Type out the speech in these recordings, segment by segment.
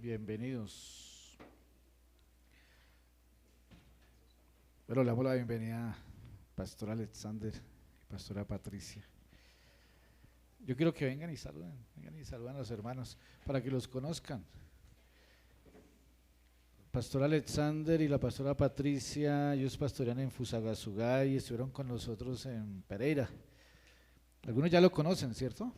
Bienvenidos. Bueno, le damos la bienvenida a Pastor Alexander y Pastora Patricia. Yo quiero que vengan y saluden a los hermanos para que los conozcan. Pastor Alexander y la Pastora Patricia, ellos pastorean en Fusagasugá y estuvieron con nosotros en Pereira. Algunos ya lo conocen, ¿cierto?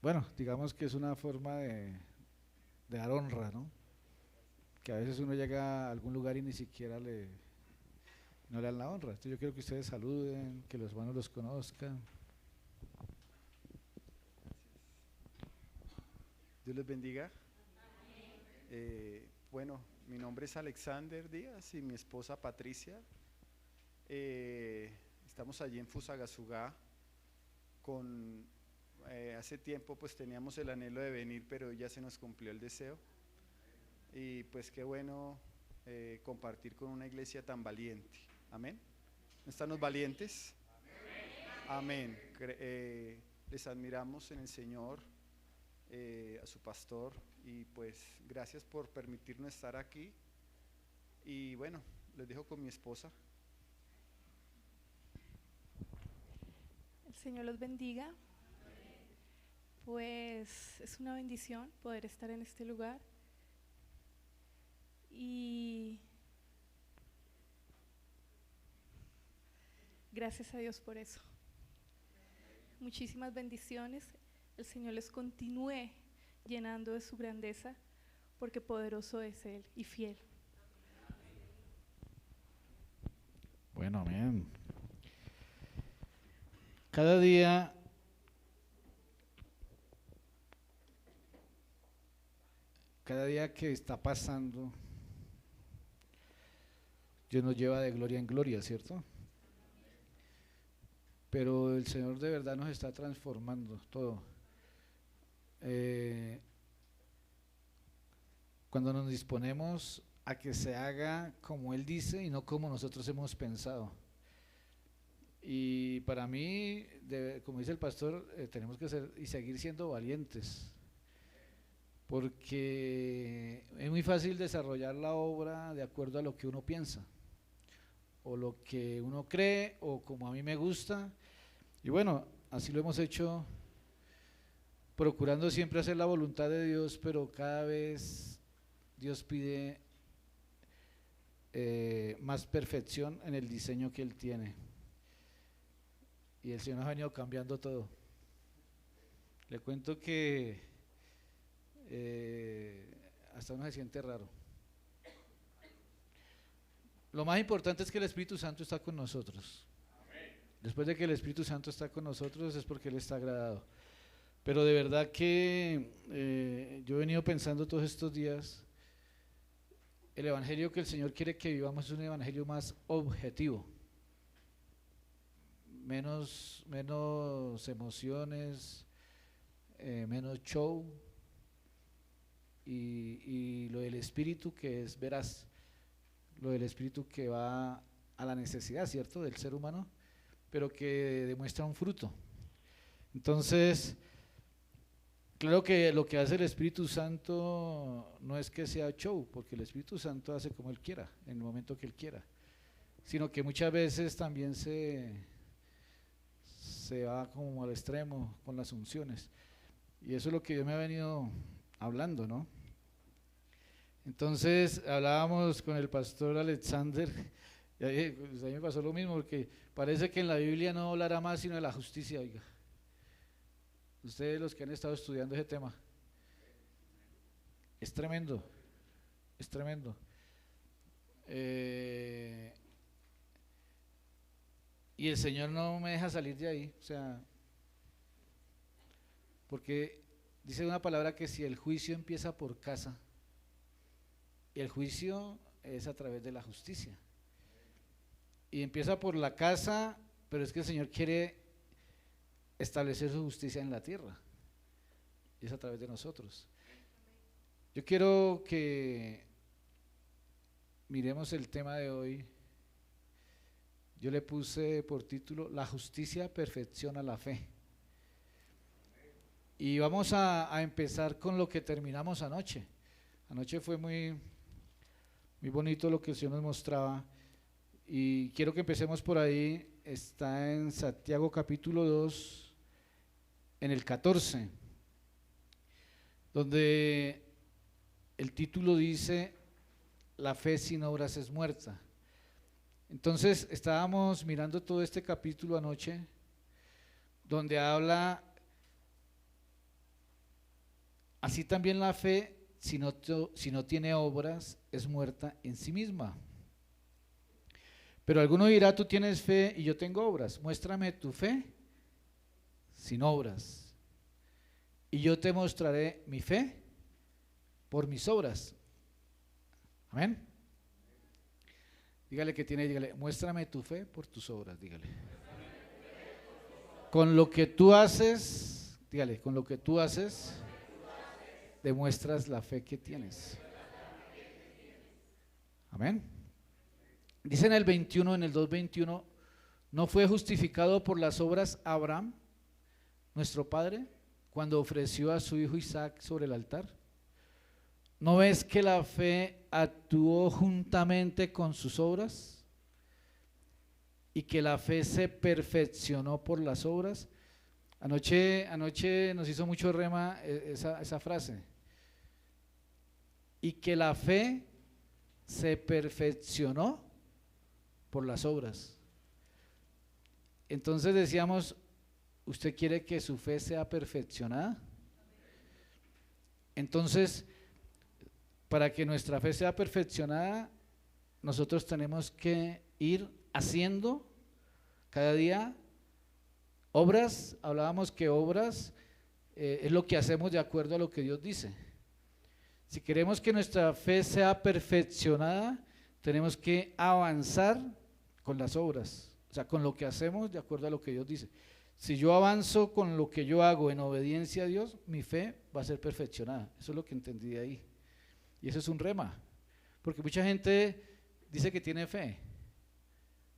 Bueno, digamos que es una forma de dar honra, ¿no? Que a veces uno llega a algún lugar y ni siquiera no le dan la honra. Entonces yo quiero que ustedes saluden, que los hermanos los conozcan. Dios les bendiga. Bueno, mi nombre es Alexander Díaz y mi esposa Patricia. Estamos allí en Fusagasugá. Hace tiempo pues teníamos el anhelo de venir, pero ya se nos cumplió el deseo. Y pues qué bueno compartir con una iglesia tan valiente. Amén. ¿No están los valientes? Amén. Les admiramos en el Señor, a su pastor, y pues gracias por permitirnos estar aquí. Y bueno, les dejo con mi esposa. El Señor los bendiga. Pues es una bendición poder estar en este lugar y gracias a Dios por eso. Muchísimas bendiciones. El Señor les continúe llenando de su grandeza, porque poderoso es Él y fiel. Bueno, amén. Cada día que está pasando, Dios nos lleva de gloria en gloria, ¿cierto? Pero el Señor de verdad nos está transformando todo. Cuando nos disponemos a que se haga como Él dice y no como nosotros hemos pensado. Y para mí, como dice el pastor, tenemos que ser y seguir siendo valientes, porque es muy fácil desarrollar la obra de acuerdo a lo que uno piensa, o lo que uno cree, o como a mí me gusta. Y bueno, así lo hemos hecho, procurando siempre hacer la voluntad de Dios, pero cada vez Dios pide más perfección en el diseño que Él tiene. Y el Señor nos ha venido cambiando todo. Le cuento que hasta uno se siente raro. Lo más importante es que el Espíritu Santo está con nosotros. Después de que el Espíritu Santo está con nosotros es porque Él está agradado. Pero de verdad que yo he venido pensando todos estos días, el evangelio que el Señor quiere que vivamos es un evangelio más objetivo, menos emociones, menos show, y lo del Espíritu que es veraz, lo del Espíritu que va a la necesidad, ¿cierto?, del ser humano, pero que demuestra un fruto. Entonces, claro que lo que hace el Espíritu Santo no es que sea show, porque el Espíritu Santo hace como Él quiera, en el momento que Él quiera, sino que muchas veces también se va como al extremo con las unciones, y eso es lo que yo me ha venido hablando, ¿no? Entonces hablábamos con el pastor Alexander, y ahí, pues a mí me pasó lo mismo, porque parece que en la Biblia no hablará más sino de la justicia. Oiga, ustedes los que han estado estudiando ese tema, es tremendo, es tremendo. Y el Señor no me deja salir de ahí, o sea, porque dice una palabra que si el juicio empieza por casa, y el juicio es a través de la justicia, y empieza por la casa, pero es que el Señor quiere establecer su justicia en la tierra, y es a través de nosotros. Yo quiero que miremos el tema de hoy. Yo le puse por título: la justicia perfecciona la fe. Y vamos a empezar con lo que terminamos anoche. Anoche fue muy bonito lo que el Señor nos mostraba y quiero que empecemos por ahí. Está en Santiago capítulo 2, en el 14, donde el título dice: la fe sin obras es muerta. Entonces estábamos mirando todo este capítulo anoche, donde habla, así también la fe, si no tiene obras, es muerta en sí misma. Pero alguno dirá: tú tienes fe y yo tengo obras. Muéstrame tu fe sin obras, y yo te mostraré mi fe por mis obras. Amén. Dígale que tiene, dígale: muéstrame tu fe por tus obras. Dígale. Con lo que tú haces, dígale, con lo que tú haces, demuestras la fe que tienes. Amén. Dice en el 21, en el 2:21, ¿no fue justificado por las obras Abraham, nuestro padre, cuando ofreció a su hijo Isaac sobre el altar? ¿No ves que la fe actuó juntamente con sus obras y que la fe se perfeccionó por las obras? Anoche nos hizo mucho rema esa frase. Y que la fe se perfeccionó por las obras. Entonces decíamos, ¿usted quiere que su fe sea perfeccionada? Entonces, para que nuestra fe sea perfeccionada, nosotros tenemos que ir haciendo cada día obras. Hablábamos que obras es lo que hacemos de acuerdo a lo que Dios dice. Si queremos que nuestra fe sea perfeccionada, tenemos que avanzar con las obras, o sea, con lo que hacemos de acuerdo a lo que Dios dice. Si yo avanzo con lo que yo hago en obediencia a Dios, mi fe va a ser perfeccionada. Eso es lo que entendí de ahí. Y eso es un rema, porque mucha gente dice que tiene fe.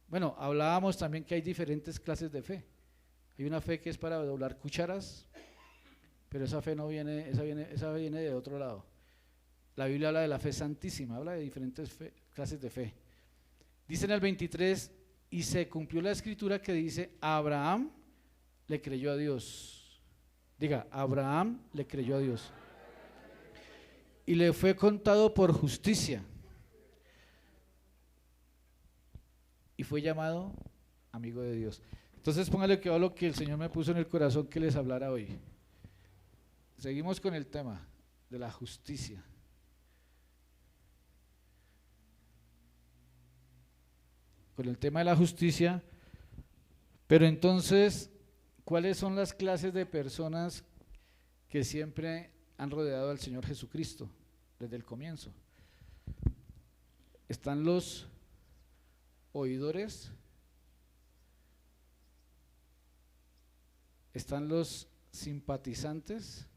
Bueno, hablábamos también que hay diferentes clases de fe. Hay una fe que es para doblar cucharas, pero esa fe no viene, esa viene de otro lado. La Biblia habla de la fe santísima, habla de diferentes clases de fe. Dice en el 23, y se cumplió la escritura que dice: Abraham le creyó a Dios. Diga, Abraham le creyó a Dios. Y le fue contado por justicia. Y fue llamado amigo de Dios. Entonces póngale que lo que el Señor me puso en el corazón que les hablara hoy. Seguimos con el tema de la justicia. Con el tema de la justicia, pero entonces, ¿cuáles son las clases de personas que siempre han rodeado al Señor Jesucristo desde el comienzo? Están los oidores, están los simpatizantes,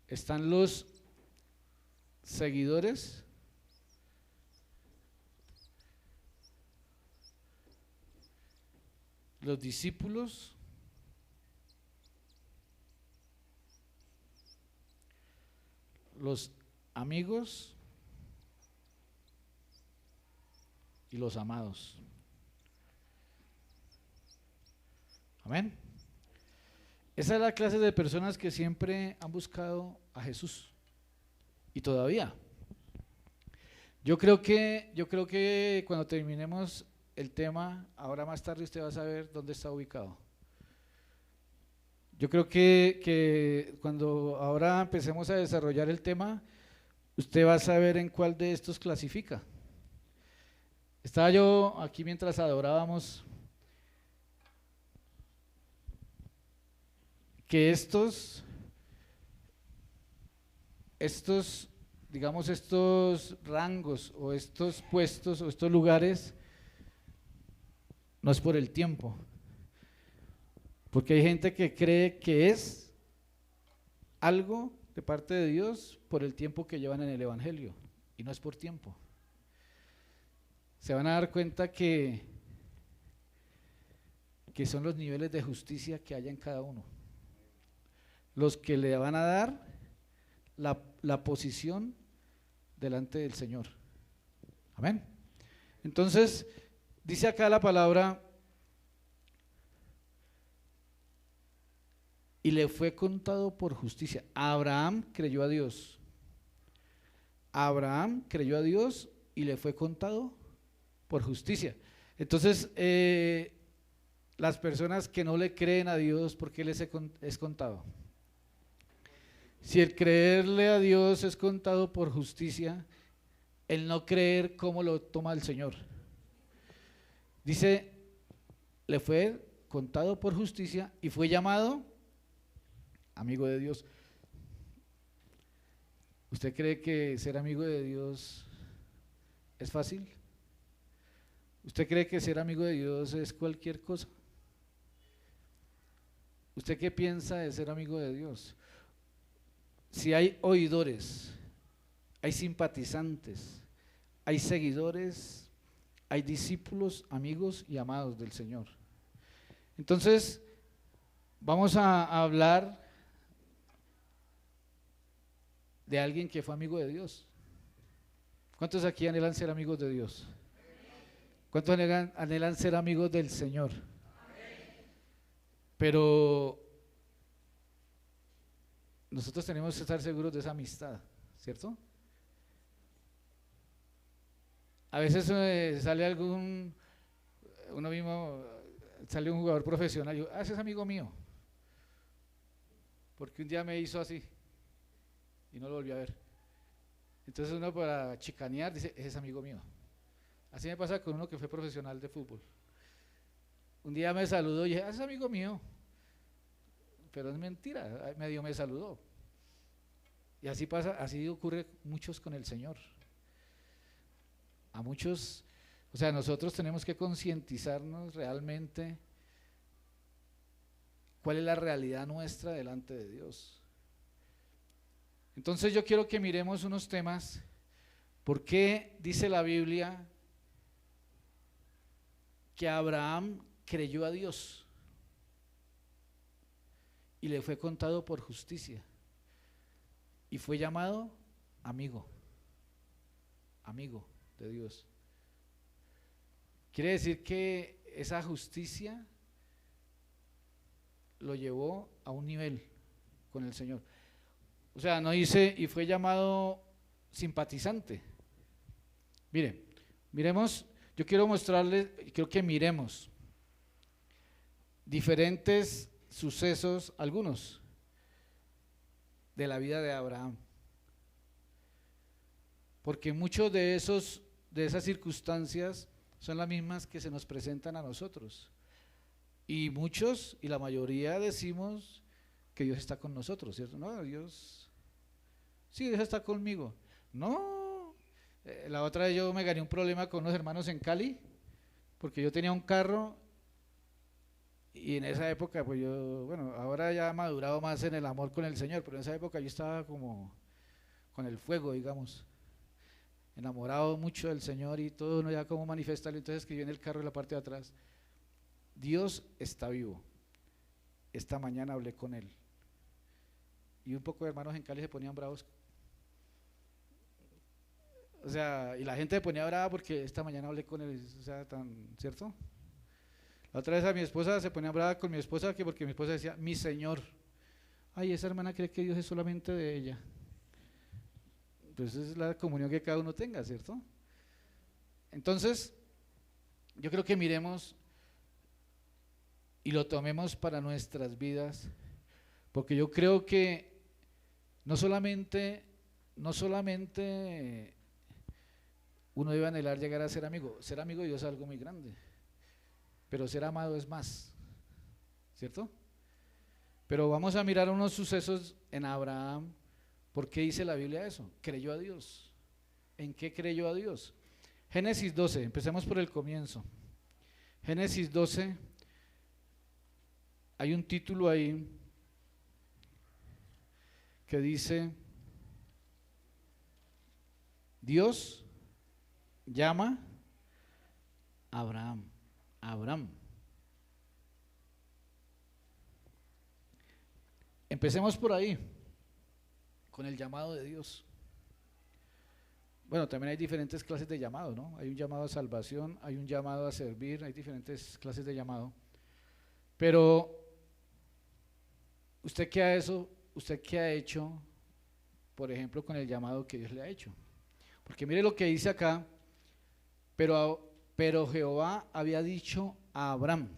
están los seguidores, los discípulos, los amigos y los amados. Amén. Esa es la clase de personas que siempre han buscado a Jesús. Y todavía. Yo creo que cuando terminemos el tema, ahora más tarde usted va a saber dónde está ubicado. Yo creo que cuando ahora empecemos a desarrollar el tema, usted va a saber en cuál de estos clasifica. Estaba yo aquí mientras adorábamos, que estos, digamos, estos rangos o estos puestos o estos lugares no es por el tiempo, porque hay gente que cree que es algo de parte de Dios por el tiempo que llevan en el Evangelio, y no es por tiempo. Se van a dar cuenta que que son los niveles de justicia que haya en cada uno, los que le van a dar la posición delante del Señor. Amén. Entonces, dice acá la palabra, y le fue contado por justicia. Abraham creyó a Dios. Abraham creyó a Dios y le fue contado por justicia. Entonces, las personas que no le creen a Dios, ¿por qué les es contado? Si el creerle a Dios es contado por justicia, el no creer, ¿cómo lo toma el Señor? Dice, le fue contado por justicia y fue llamado amigo de Dios. ¿Usted cree que ser amigo de Dios es fácil? ¿Usted cree que ser amigo de Dios es cualquier cosa? ¿Usted qué piensa de ser amigo de Dios? Si hay oidores, hay simpatizantes, hay seguidores, hay discípulos, amigos y amados del Señor. Entonces, vamos a hablar de alguien que fue amigo de Dios. ¿Cuántos aquí anhelan ser amigos de Dios? ¿Cuántos anhelan ser amigos del Señor? Pero nosotros tenemos que estar seguros de esa amistad, ¿cierto? A veces sale uno mismo, sale un jugador profesional y yo, ese es amigo mío, porque un día me hizo así y no lo volví a ver. Entonces uno, para chicanear, dice, ese es amigo mío. Así me pasa con uno que fue profesional de fútbol. Un día me saludó y dije, ese es amigo mío, pero es mentira, medio me saludó. Y así pasa, así ocurre muchos con el Señor. A muchos, o sea, nosotros tenemos que concientizarnos realmente cuál es la realidad nuestra delante de Dios. Entonces yo quiero que miremos unos temas. ¿Por qué dice la Biblia que Abraham creyó a Dios y le fue contado por justicia y fue llamado amigo de Dios? Quiere decir que esa justicia lo llevó a un nivel con el Señor. O sea, no dice y fue llamado simpatizante. Mire, miremos, yo quiero mostrarles, quiero que miremos diferentes sucesos, algunos de la vida de Abraham, porque muchos de esas circunstancias son las mismas que se nos presentan a nosotros, y muchos y la mayoría decimos que Dios está con nosotros, ¿cierto? No, Dios, sí, Dios está conmigo. No, la otra vez yo me gané un problema con unos hermanos en Cali, porque yo tenía un carro y en esa época, pues yo, bueno, ahora ya he madurado más en el amor con el Señor, pero en esa época yo estaba como con el fuego, digamos, enamorado mucho del Señor y todo, no ya como manifestarlo. Entonces escribí en el carro en la parte de atrás, Dios está vivo, esta mañana hablé con Él. Y un poco de hermanos en Cali se ponían bravos, o sea, y la gente se ponía brava porque esta mañana hablé con Él, o sea, ¿cierto? La otra vez a mi esposa se ponía brava con mi esposa porque mi esposa decía, mi Señor. Ay, esa hermana cree que Dios es solamente de ella. Pues esa es la comunión que cada uno tenga, ¿cierto? Entonces, yo creo que miremos y lo tomemos para nuestras vidas, porque yo creo que no solamente uno debe anhelar llegar a ser amigo de Dios es algo muy grande, pero ser amado es más, ¿cierto? Pero vamos a mirar unos sucesos en Abraham. ¿Por qué dice la Biblia eso? Creyó a Dios. ¿En qué creyó a Dios? Génesis 12, empecemos por el comienzo. Génesis 12, hay un título ahí que dice, Dios llama a Abraham. Empecemos por ahí, con el llamado de Dios. Bueno, también hay diferentes clases de llamado, ¿no? Hay un llamado a salvación, hay un llamado a servir, hay diferentes clases de llamado. Pero, ¿usted qué ha hecho, por ejemplo, con el llamado que Dios le ha hecho? Porque mire lo que dice acá, pero Jehová había dicho a Abraham,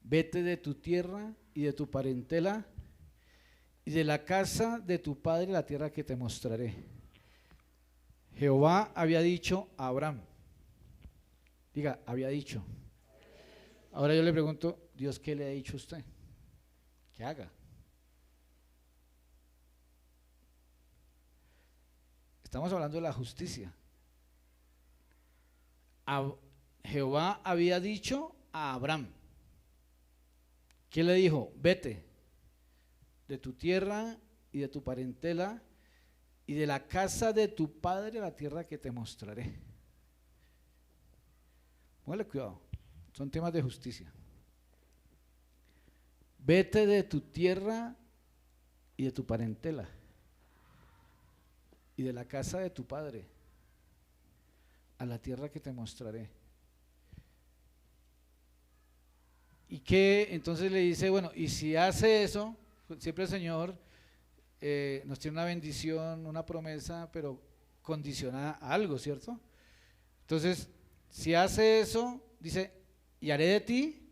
vete de tu tierra y de tu parentela y de la casa de tu padre, la tierra que te mostraré. Jehová había dicho a Abraham. Diga, había dicho. Ahora yo le pregunto, Dios, ¿qué le ha dicho a usted? Que haga. Estamos hablando de la justicia. Jehová había dicho a Abraham. ¿Qué le dijo? Vete de tu tierra y de tu parentela y de la casa de tu padre a la tierra que te mostraré. Póngale cuidado, son temas de justicia. Vete de tu tierra y de tu parentela y de la casa de tu padre a la tierra que te mostraré. Y que entonces le dice, bueno, y si hace eso, siempre el Señor nos tiene una bendición, una promesa, pero condicionada a algo, ¿cierto? Entonces, si hace eso, dice, y haré de ti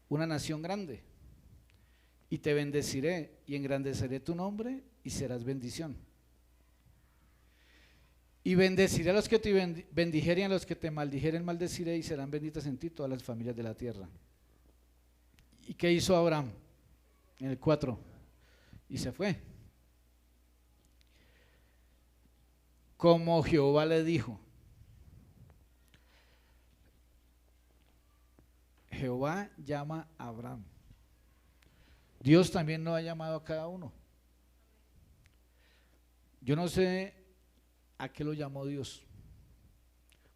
una nación grande, y te bendeciré, y engrandeceré tu nombre, y serás bendición. Y bendeciré a los que te bendijeren, a los que te maldijeren, maldeciré, y serán benditas en ti todas las familias de la tierra. ¿Y qué hizo Abraham? En el 4, y se fue. Como Jehová le dijo. Jehová llama a Abraham. Dios también nos ha llamado a cada uno. Yo no sé a qué lo llamó Dios.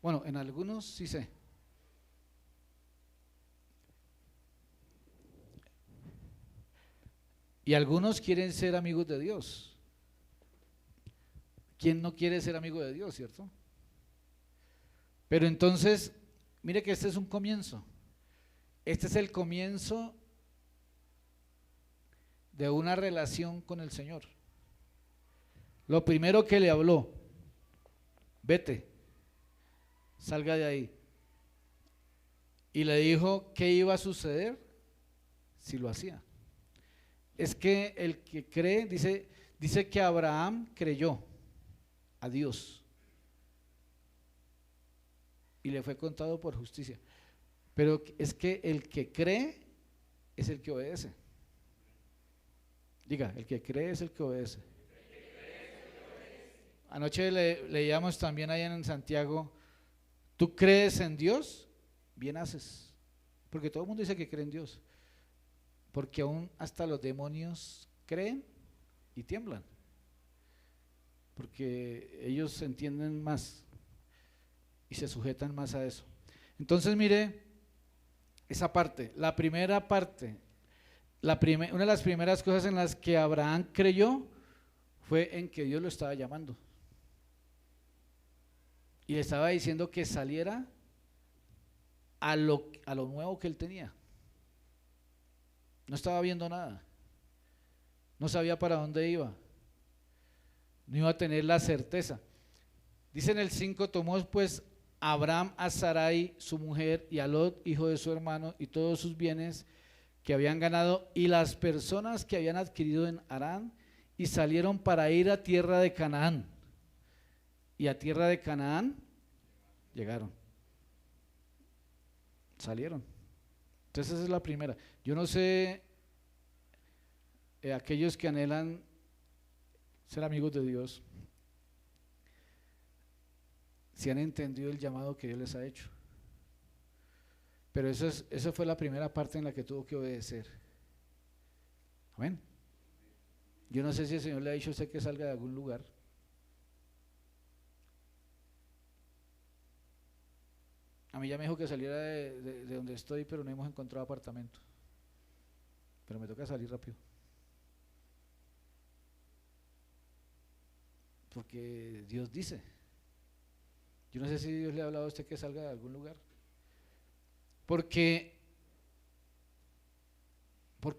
Bueno, en algunos sí sé. Y algunos quieren ser amigos de Dios. ¿Quién no quiere ser amigo de Dios, cierto? Pero entonces, mire que este es un comienzo. Este es el comienzo de una relación con el Señor. Lo primero que le habló, vete, salga de ahí. Y le dijo qué iba a suceder si lo hacía. Es que el que cree, dice que Abraham creyó a Dios y le fue contado por justicia. Pero es que el que cree es el que obedece. Diga, el que cree es el que obedece. Anoche leíamos también ahí en Santiago, ¿tú crees en Dios? Bien haces. Porque todo el mundo dice que cree en Dios. Porque aún hasta los demonios creen y tiemblan. Porque ellos entienden más y se sujetan más a eso. Entonces mire esa parte, la primera parte, una de las primeras cosas en las que Abraham creyó fue en que Dios lo estaba llamando. Y le estaba diciendo que saliera a lo nuevo que él tenía. No estaba viendo nada. No sabía para dónde iba. No iba a tener la certeza. Dice en el 5, tomó pues Abraham a Sarai, su mujer, y a Lot, hijo de su hermano, y todos sus bienes que habían ganado, y las personas que habían adquirido en Harán, y salieron para ir a tierra de Canaán. Y a tierra de Canaán llegaron. Salieron. Entonces esa es la primera. Yo no sé, aquellos que anhelan ser amigos de Dios, si han entendido el llamado que Dios les ha hecho. Pero esa fue la primera parte en la que tuvo que obedecer. Amén. Yo no sé si el Señor le ha dicho a usted que salga de algún lugar. A mí ya me dijo que saliera de donde estoy, pero no hemos encontrado apartamento. Pero me toca salir rápido. Porque Dios dice. Yo no sé si Dios le ha hablado a usted que salga de algún lugar. Porque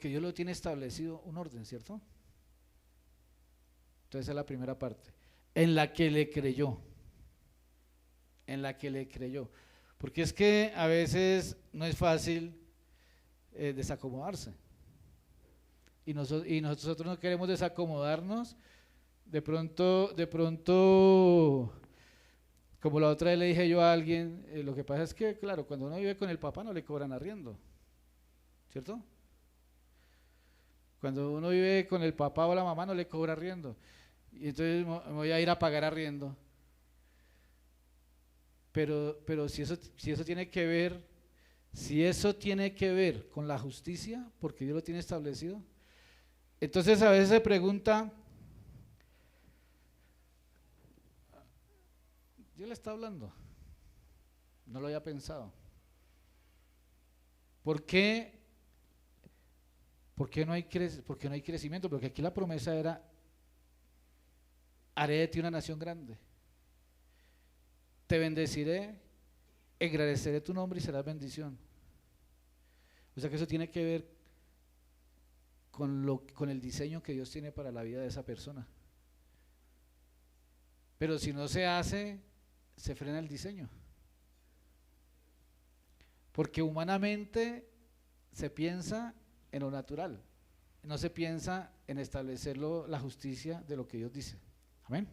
Dios lo tiene establecido un orden, ¿cierto? Entonces esa es la primera parte. En la que le creyó. En la que le creyó. Porque es que a veces no es fácil desacomodarse. Y nosotros no queremos desacomodarnos. De pronto, como la otra vez le dije yo a alguien, lo que pasa es que, claro, cuando uno vive con el papá no le cobran arriendo, ¿cierto? Cuando uno vive con el papá o la mamá no le cobra arriendo. Y entonces me voy a ir a pagar arriendo. Pero si eso tiene que ver, con la justicia, porque Dios lo tiene establecido, entonces a veces se pregunta, Dios le está hablando, no lo había pensado. ¿Por qué no hay crecimiento? Porque aquí la promesa era, haré de ti una nación grande, te bendeciré, engrandeceré tu nombre y serás bendición. O sea que eso tiene que ver con el diseño que Dios tiene para la vida de esa persona. Pero si no se hace, se frena el diseño. Porque humanamente se piensa en lo natural, no se piensa en establecer la justicia de lo que Dios dice. Amén.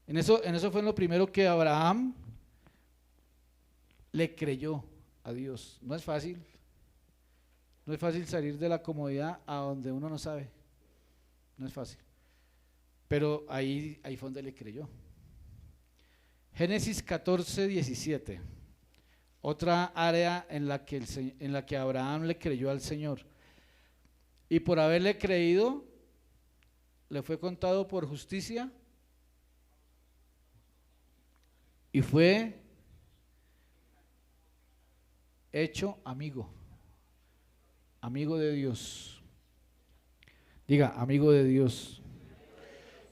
En eso fue lo primero que Abraham le creyó a Dios. No es fácil salir de la comodidad a donde uno no sabe, no es fácil, pero ahí fue donde le creyó. Génesis 14, 17, otra área en la que Abraham le creyó al Señor, y por haberle creído le fue contado por justicia y fue hecho amigo de Dios. Diga, amigo de Dios.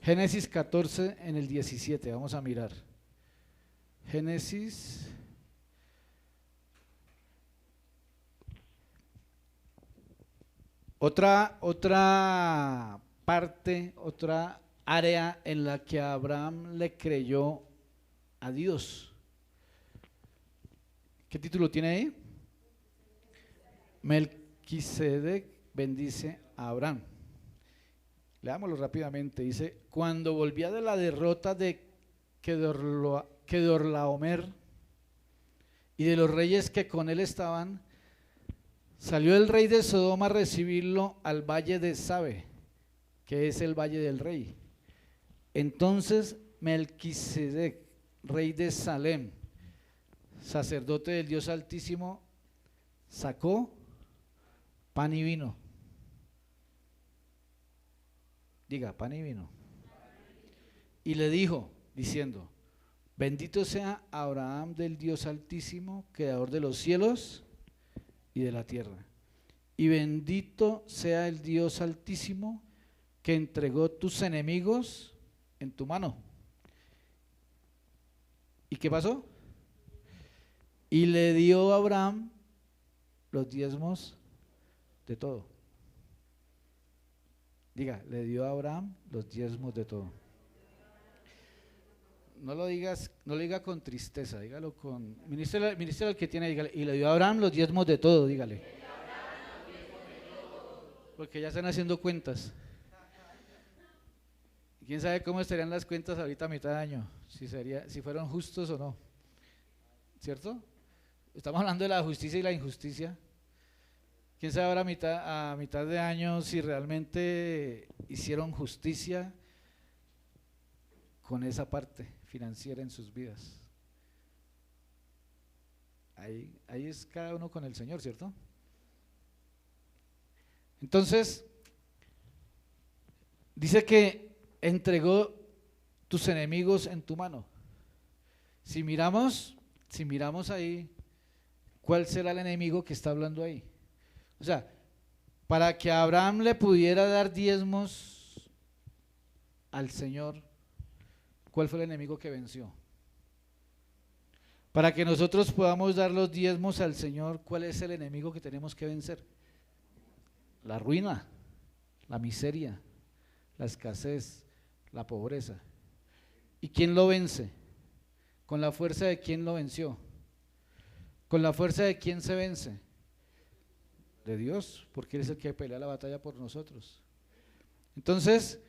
Génesis 14 en el 17, vamos a mirar. Génesis. Otra parte, otra área en la que Abraham le creyó a Dios. ¿Qué título tiene ahí? Melquisedec bendice a Abraham. Leámoslo rápidamente. Dice: cuando volvía de la derrota de Kedorlaomer y de los reyes que con él estaban, salió el rey de Sodoma a recibirlo al valle de Sabe, que es el valle del rey. Entonces Melquisedec, rey de Salem, sacerdote del Dios Altísimo, sacó pan y vino. Diga, pan y vino. Y le dijo, diciendo: bendito sea Abraham del Dios Altísimo, creador de los cielos y de la tierra. Y bendito sea el Dios Altísimo que entregó tus enemigos en tu mano. ¿Y qué pasó? Y le dio a Abraham los diezmos de todo. Diga, le dio a Abraham los diezmos de todo. No lo diga con tristeza, dígalo con, ministro al que tiene, dígale, y le dio a Abraham los diezmos de todo, dígale. Porque ya están haciendo cuentas. ¿Quién sabe cómo estarían las cuentas ahorita a mitad de año? Si fueron justos o no. ¿Cierto? Estamos hablando de la justicia y la injusticia. ¿Quién sabe ahora a mitad de año si realmente hicieron justicia con esa parte financiera en sus vidas? Ahí es cada uno con el Señor, ¿cierto? Entonces, dice que entregó tus enemigos en tu mano. Si miramos ahí, ¿cuál será el enemigo que está hablando ahí? O sea, para que Abraham le pudiera dar diezmos al Señor, ¿cuál fue el enemigo que venció? Para que nosotros podamos dar los diezmos al Señor, ¿cuál es el enemigo que tenemos que vencer? La ruina, la miseria, la escasez, la pobreza. ¿Y quién lo vence? ¿Con la fuerza de quién lo venció? ¿Con la fuerza de quién se vence? De Dios, porque Él es el que pelea la batalla por nosotros. Entonces,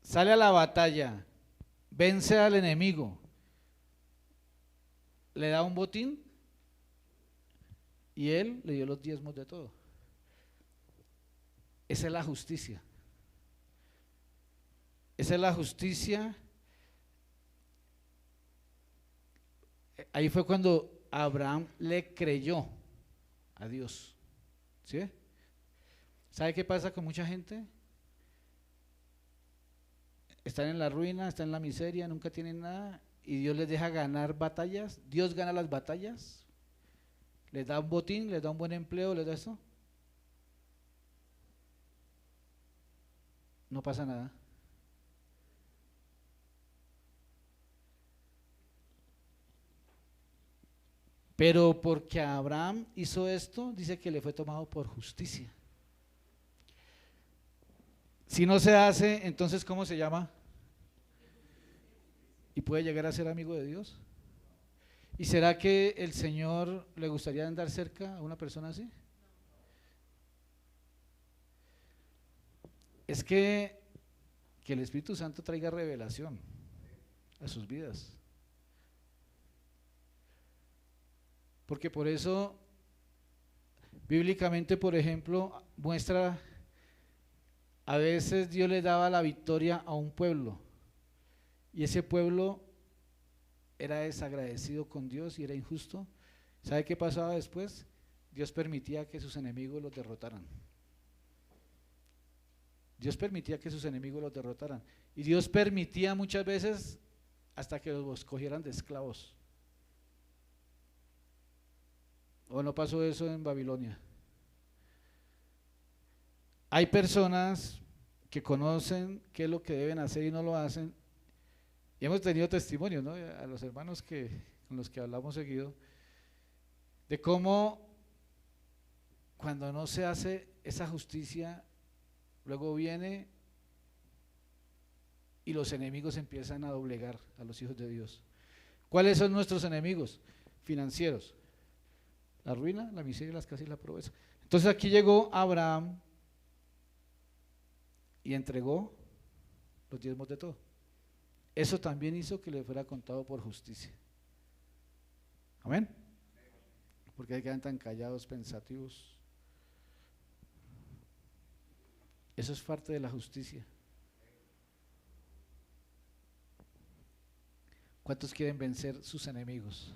sale a la batalla, vence al enemigo, le da un botín y Él le dio los diezmos de todo. Esa es la justicia. Esa es la justicia. Ahí fue cuando Abraham le creyó a Dios. ¿Sí? ¿Sabe qué pasa con mucha gente? Están en la ruina, están en la miseria, nunca tienen nada y Dios les deja ganar batallas. Dios gana las batallas, les da un botín, les da un buen empleo, les da eso. No pasa nada. Pero porque Abraham hizo esto, dice que le fue tomado por justicia. Si no se hace, entonces ¿cómo se llama? ¿Y puede llegar a ser amigo de Dios? ¿Y será que el Señor le gustaría andar cerca a una persona así? Es que el Espíritu Santo traiga revelación a sus vidas. Porque por eso, bíblicamente, por ejemplo, muestra, a veces Dios le daba la victoria a un pueblo y ese pueblo era desagradecido con Dios y era injusto. ¿Sabe qué pasaba después? Dios permitía que sus enemigos los derrotaran. Dios permitía que sus enemigos los derrotaran. Y Dios permitía muchas veces hasta que los cogieran de esclavos. ¿O no pasó eso en Babilonia? Hay personas que conocen qué es lo que deben hacer y no lo hacen. Y hemos tenido testimonio, ¿no? A los hermanos con los que hablamos seguido, de cómo cuando no se hace esa justicia, luego viene y los enemigos empiezan a doblegar a los hijos de Dios. ¿Cuáles son nuestros enemigos? Financieros. La ruina, la miseria, la escasez y la pobreza. Entonces aquí llegó Abraham y entregó los diezmos de todo. Eso también hizo que le fuera contado por justicia. Amén. Porque ahí quedan tan callados, pensativos. Eso es parte de la justicia. ¿Cuántos quieren vencer sus enemigos?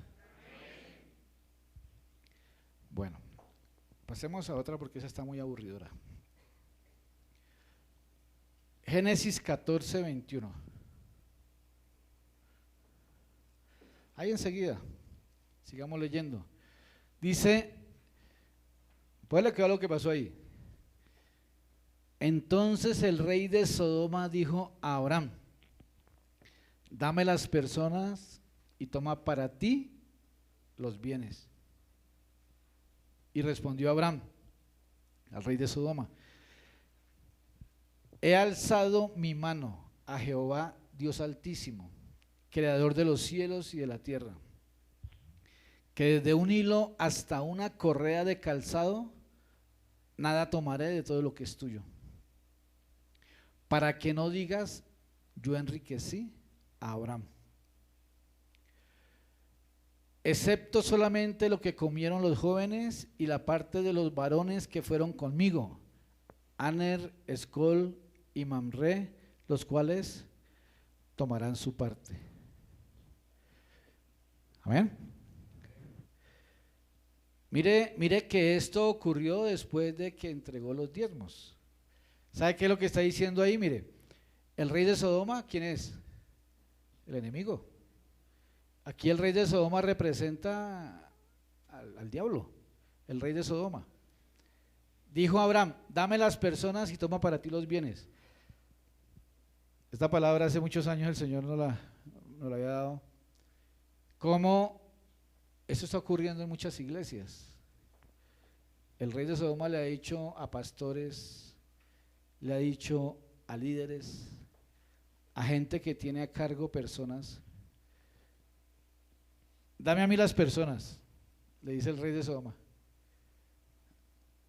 Bueno, pasemos a otra porque esa está muy aburridora. Génesis 14, 21. Ahí enseguida, sigamos leyendo. Dice, pues le quedó lo que pasó ahí. Entonces el rey de Sodoma dijo a Abraham: dame las personas y toma para ti los bienes. Y respondió Abraham al rey de Sodoma: he alzado mi mano a Jehová Dios Altísimo, creador de los cielos y de la tierra, que desde un hilo hasta una correa de calzado nada tomaré de todo lo que es tuyo, para que no digas yo enriquecí a Abraham, excepto solamente lo que comieron los jóvenes y la parte de los varones que fueron conmigo, Aner, Escol y Mamre, los cuales tomarán su parte. Amén. Mire que esto ocurrió después de que entregó los diezmos. ¿Sabe qué es lo que está diciendo ahí? Mire, el rey de Sodoma, ¿quién es? El enemigo. Aquí el rey de Sodoma representa al diablo, el rey de Sodoma. Dijo a Abraham: dame las personas y toma para ti los bienes. Esta palabra hace muchos años el Señor nos la había dado. ¿Cómo eso está ocurriendo en muchas iglesias? El rey de Sodoma le ha dicho a pastores, le ha dicho a líderes, a gente que tiene a cargo personas: dame a mí las personas, le dice el rey de Sodoma.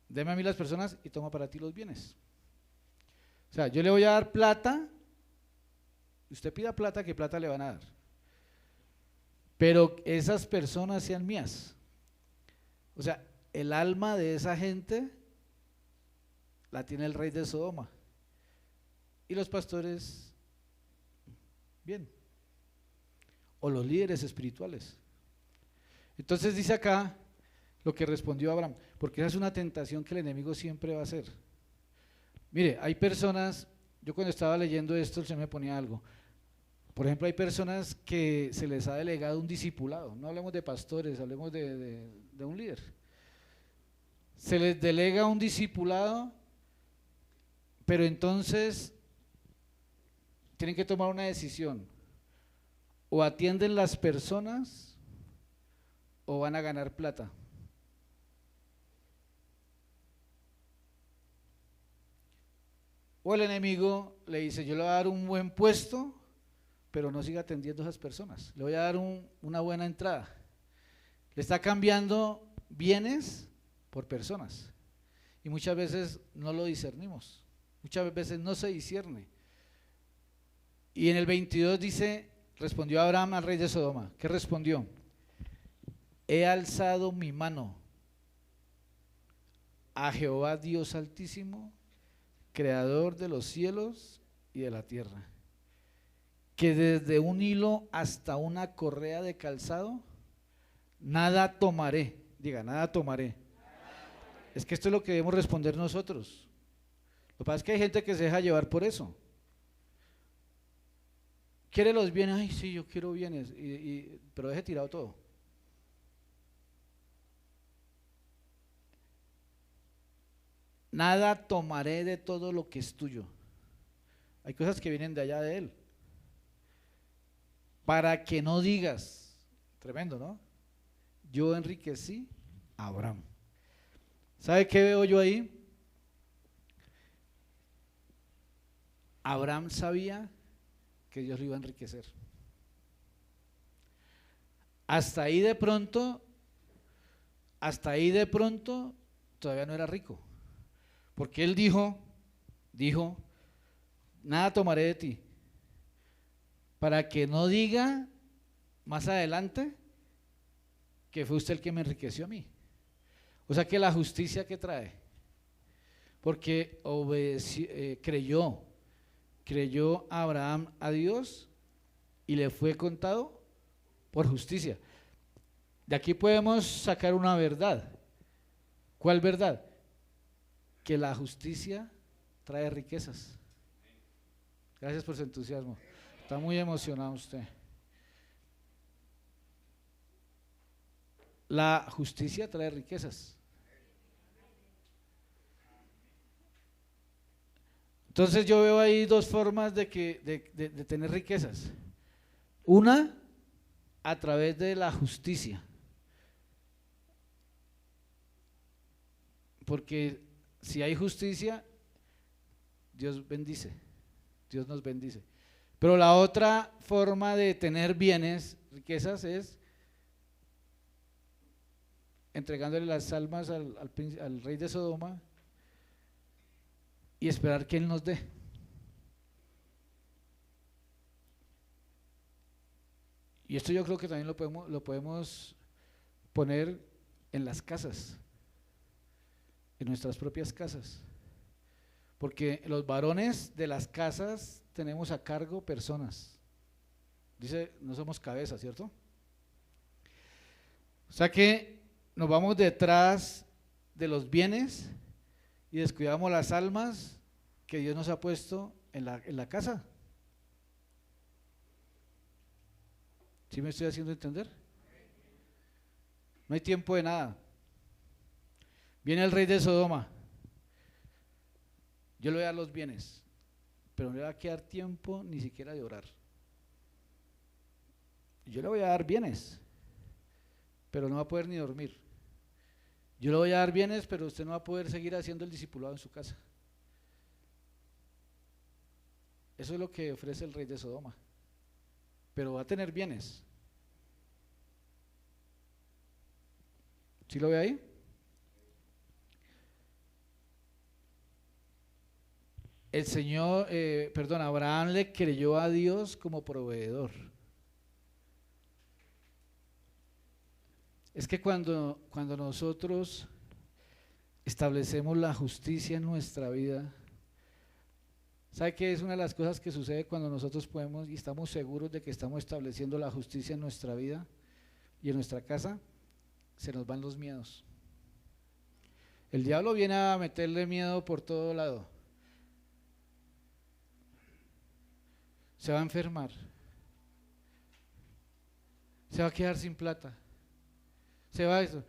Deme a mí las personas y toma para ti los bienes. O sea, yo le voy a dar plata, usted pida plata, que plata le van a dar, pero esas personas sean mías. O sea, el alma de esa gente la tiene el rey de Sodoma. Y los pastores, bien, o los líderes espirituales. Entonces dice acá lo que respondió Abraham, porque esa es una tentación que el enemigo siempre va a hacer. Mire, hay personas, yo cuando estaba leyendo esto, el Señor me ponía algo. Por ejemplo, hay personas que se les ha delegado un discipulado, no hablemos de pastores, hablemos de un líder. Se les delega un discipulado, pero entonces tienen que tomar una decisión: o atienden las personas o van a ganar plata. O el enemigo le dice: yo le voy a dar un buen puesto, pero no siga atendiendo a esas personas, le voy a dar una buena entrada. Le está cambiando bienes por personas, y muchas veces no lo discernimos, muchas veces no se discierne. Y en el 22 dice: respondió Abraham al rey de Sodoma. ¿Qué respondió? He alzado mi mano a Jehová Dios Altísimo, creador de los cielos y de la tierra, que desde un hilo hasta una correa de calzado nada tomaré. Diga, nada tomaré. Es que esto es lo que debemos responder nosotros. Lo que pasa es que hay gente que se deja llevar por eso. Quiere los bienes, ay sí, yo quiero bienes, pero deje tirado todo. Nada tomaré de todo lo que es tuyo. Hay cosas que vienen de allá de él. Para que no digas, tremendo, ¿no? Yo enriquecí a Abraham. ¿Sabe qué veo yo ahí? Abraham sabía que Dios lo iba a enriquecer. Hasta ahí de pronto todavía no era rico. Porque él dijo, nada tomaré de ti, para que no diga más adelante que fue usted el que me enriqueció a mí. O sea que la justicia que trae, porque creyó Abraham a Dios y le fue contado por justicia. De aquí podemos sacar una verdad. ¿Cuál verdad? Que la justicia trae riquezas. Gracias por su entusiasmo. Está muy emocionado usted. La justicia trae riquezas. Entonces yo veo ahí dos formas de tener riquezas. Una, a través de la justicia. Porque si hay justicia, Dios bendice, Dios nos bendice. Pero la otra forma de tener bienes, riquezas, es entregándole las almas al rey de Sodoma y esperar que él nos dé. Y esto yo creo que también lo podemos poner en las casas, en nuestras propias casas, porque los varones de las casas tenemos a cargo personas. Dice, no somos cabeza, ¿cierto? O sea que nos vamos detrás de los bienes y descuidamos las almas que Dios nos ha puesto en la casa. ¿Sí me estoy haciendo entender? No hay tiempo de nada. Viene el rey de Sodoma. Yo le voy a dar los bienes. pero no le va a quedar tiempo ni siquiera de orar. Yo le voy a dar bienes, pero no va a poder ni dormir. Yo le voy a dar bienes, pero usted no va a poder seguir haciendo el discipulado en su casa. Eso es lo que ofrece el rey de Sodoma, pero va a tener bienes. ¿Sí lo ve ahí? El Señor, Abraham le creyó a Dios como proveedor. Es que cuando nosotros establecemos la justicia en nuestra vida, ¿sabe qué es una de las cosas que sucede cuando nosotros podemos y estamos seguros de que estamos estableciendo la justicia en nuestra vida y en nuestra casa? Se nos van los miedos. El diablo viene a meterle miedo por todo lado. Se va a enfermar, se va a quedar sin plata, se va a eso.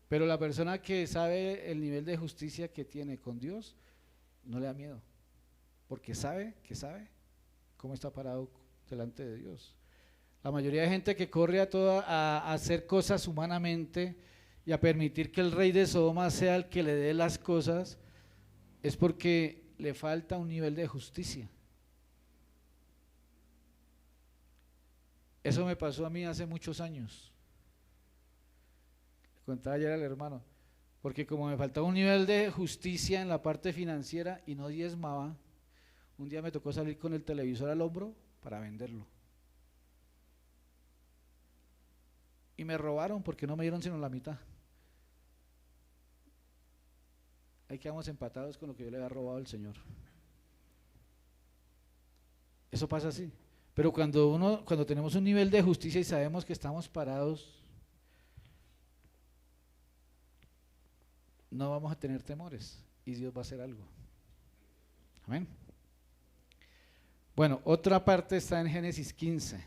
Pero la persona que sabe el nivel de justicia que tiene con Dios no le da miedo, porque sabe cómo está parado delante de Dios. La mayoría de gente que corre a hacer cosas humanamente y a permitir que el rey de Sodoma sea el que le dé las cosas, es porque le falta un nivel de justicia. Eso me pasó a mí hace muchos años. Le contaba ayer al hermano, porque como me faltaba un nivel de justicia en la parte financiera y no diezmaba, un día me tocó salir con el televisor al hombro para venderlo. Y me robaron porque no me dieron sino la mitad. Ahí quedamos empatados con lo que yo le había robado al Señor. Eso pasa así. Pero cuando tenemos un nivel de justicia y sabemos que estamos parados, no vamos a tener temores y Dios va a hacer algo. Amén. Bueno, otra parte está en Génesis 15.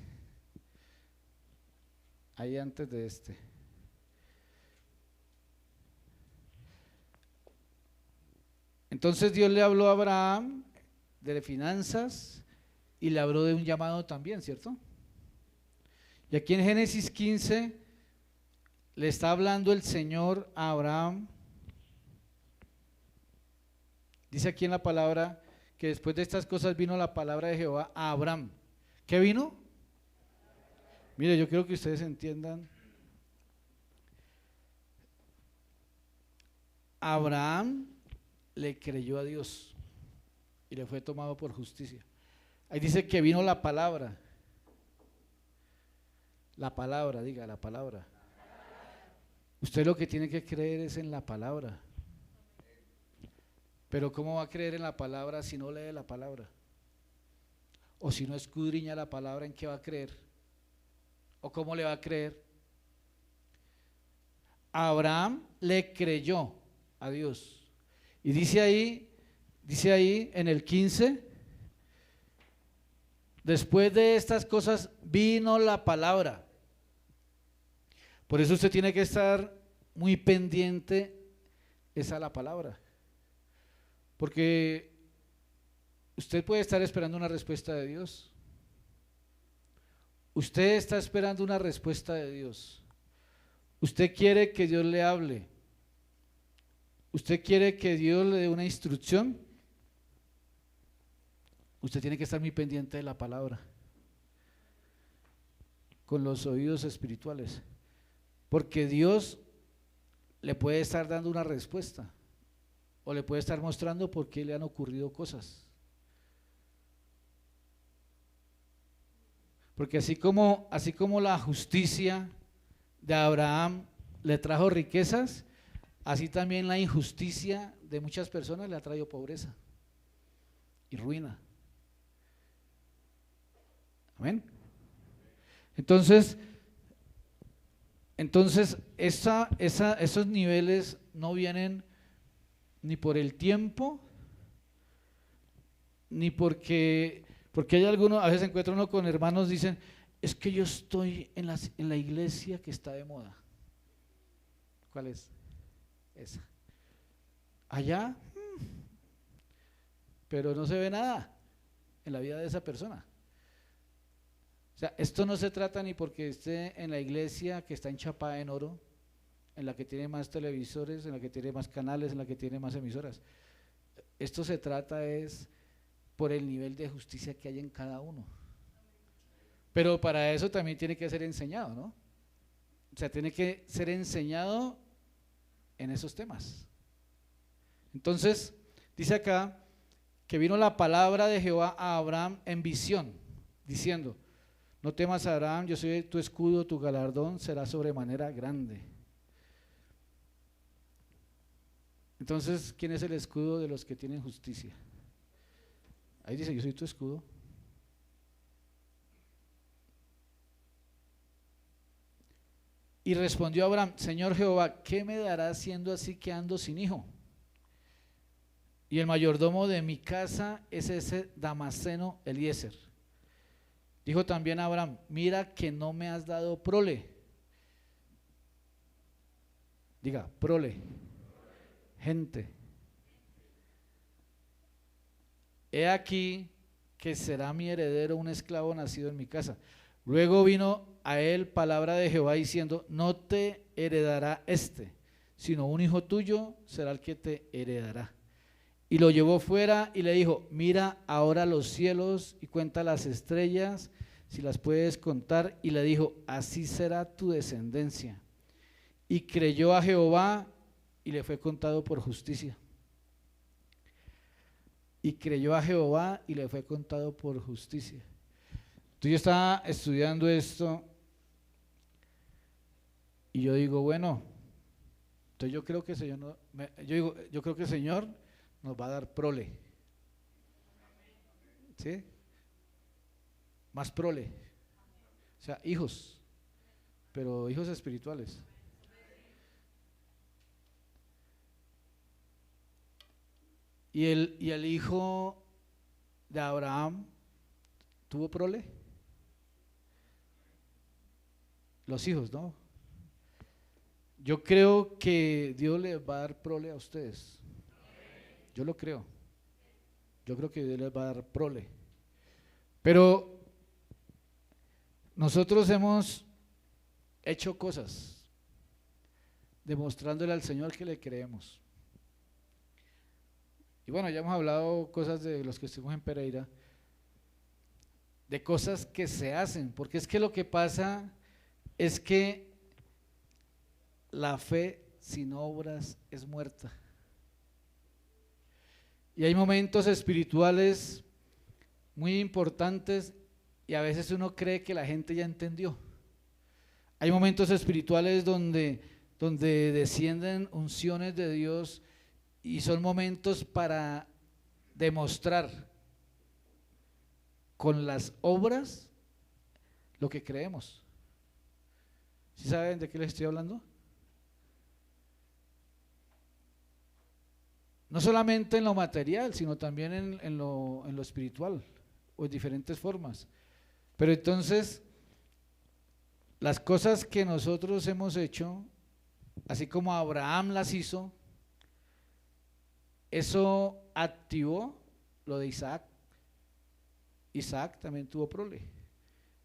Ahí antes de este. Entonces Dios le habló a Abraham de finanzas y le habló de un llamado también, ¿cierto? Y aquí en Génesis 15 le está hablando el Señor a Abraham. Dice aquí en la palabra que después de estas cosas vino la palabra de Jehová a Abraham. ¿Qué vino? Mire, yo quiero que ustedes entiendan. Abraham le creyó a Dios y le fue tomado por justicia. Ahí dice que vino la palabra. La palabra, diga la palabra. Usted lo que tiene que creer es en la palabra. Pero ¿cómo va a creer en la palabra si no lee la palabra? O si no escudriña la palabra, ¿en qué va a creer? ¿O cómo le va a creer? Abraham le creyó a Dios. Y dice ahí en el 15, después de estas cosas vino la palabra. Por eso usted tiene que estar muy pendiente, esa es la palabra. Porque usted puede estar esperando una respuesta de Dios. Usted está esperando una respuesta de Dios. Usted quiere que Dios le hable. Usted quiere que Dios le dé una instrucción. Usted tiene que estar muy pendiente de la palabra, con los oídos espirituales, porque Dios le puede estar dando una respuesta o le puede estar mostrando por qué le han ocurrido cosas. Porque así como la justicia de Abraham le trajo riquezas, así también la injusticia de muchas personas le ha traído pobreza y ruina. Amén. Entonces esos niveles no vienen ni por el tiempo, ni porque hay algunos, a veces encuentra uno con hermanos, dicen, es que yo estoy en la iglesia que está de moda. ¿Cuál es? Esa. Allá, pero no se ve nada. en la vida de esa persona. O sea, esto no se trata ni porque esté en la iglesia que está enchapada en oro, en la que tiene más televisores, en la que tiene más canales, en la que tiene más emisoras. Esto se trata es por el nivel de justicia que hay en cada uno. Pero para eso también tiene que ser enseñado, ¿no? O sea, tiene que ser enseñado en esos temas. Entonces, dice acá que vino la palabra de Jehová a Abraham en visión, diciendo: no temas, Abraham, yo soy tu escudo, tu galardón será sobremanera grande. Entonces, ¿quién es el escudo de los que tienen justicia? Ahí dice: yo soy tu escudo. Y respondió Abraham: Señor Jehová, ¿qué me darás siendo así que ando sin hijo? Y el mayordomo de mi casa es ese Damaseno Eliezer. Dijo también Abraham: mira que no me has dado prole. Diga, prole, gente. He aquí que será mi heredero un esclavo nacido en mi casa. Luego vino a él palabra de Jehová diciendo: no te heredará sino un hijo tuyo será el que te heredará. Y lo llevó fuera y le dijo: mira ahora los cielos y cuenta las estrellas, si las puedes contar. Y le dijo: así será tu descendencia. Y creyó a Jehová y le fue contado por justicia. Y creyó a Jehová y le fue contado por justicia. Entonces yo estaba estudiando esto y yo digo, bueno, entonces yo creo que el Señor yo creo que el Señor nos va a dar prole. ¿Sí? Más prole. O sea, hijos, pero hijos espirituales. Y el hijo de Abraham tuvo prole. Los hijos, ¿no? Yo creo que Dios les va a dar prole a ustedes. Yo lo creo. Yo creo que Dios les va a dar prole. Pero nosotros hemos hecho cosas demostrándole al Señor que le creemos. Y bueno, ya hemos hablado cosas de los que estuvimos en Pereira, de cosas que se hacen, porque es que lo que pasa es que la fe sin obras es muerta. Y hay momentos espirituales muy importantes y a veces uno cree que la gente ya entendió. Hay momentos espirituales donde descienden unciones de Dios y son momentos para demostrar con las obras lo que creemos. ¿Sí saben de qué les estoy hablando? No solamente en lo material, sino también en lo espiritual, o en diferentes formas. Pero entonces, las cosas que nosotros hemos hecho, así como Abraham las hizo, eso activó lo de Isaac. Isaac también tuvo prole.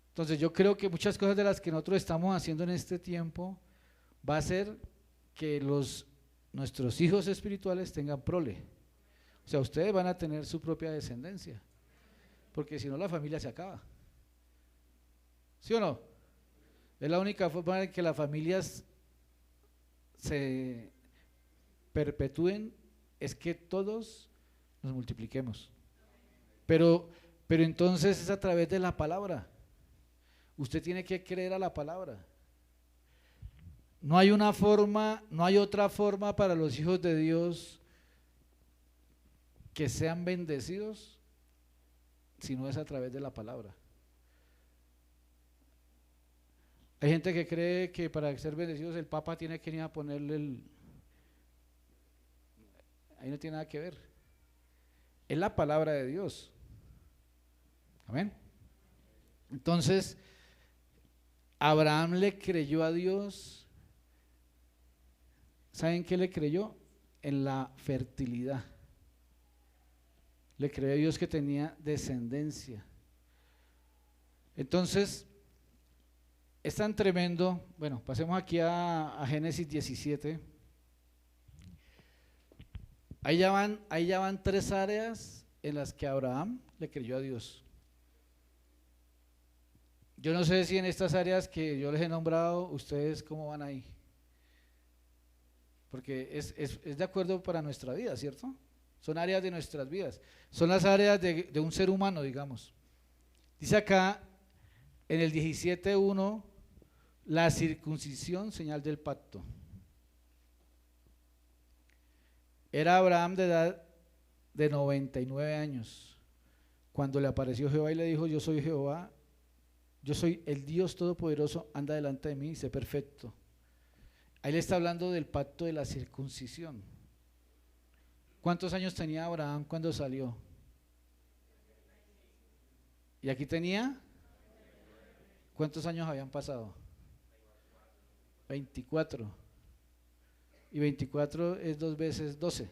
Entonces yo creo que muchas cosas de las que nosotros estamos haciendo en este tiempo va a ser que nuestros hijos espirituales tengan prole. O sea, ustedes van a tener su propia descendencia, porque si no la familia se acaba. ¿Sí o no? Es la única forma en que las familias se perpetúen, es que todos nos multipliquemos. Pero entonces es a través de la palabra. Usted tiene que creer a la palabra. No hay una forma, no hay otra forma para los hijos de Dios que sean bendecidos si no es a través de la palabra. Hay gente que cree que para ser bendecidos el Papa tiene que ir a ponerle ahí no tiene nada que ver. Es la palabra de Dios. Amén. Entonces, Abraham le creyó a Dios. ¿Saben qué le creyó? En la fertilidad. Le creyó a Dios que tenía descendencia. Entonces, es tan tremendo. Bueno, pasemos aquí a Génesis 17. Ahí ya van 3 áreas en las que Abraham le creyó a Dios. Yo no sé si en estas áreas que yo les he nombrado, ustedes cómo van ahí. Porque es de acuerdo para nuestra vida, ¿cierto? Son áreas de nuestras vidas. Son las áreas de un ser humano, digamos. Dice acá en el 17:1, la circuncisión, señal del pacto. Era Abraham de edad de 99 años cuando le apareció Jehová y le dijo: yo soy Jehová, yo soy el Dios Todopoderoso, anda delante de mí y sé perfecto. Ahí le está hablando del pacto de la circuncisión. ¿Cuántos años tenía Abraham cuando salió? Y aquí tenía, ¿cuántos años habían pasado? 24. Y 24 es 2 veces 12.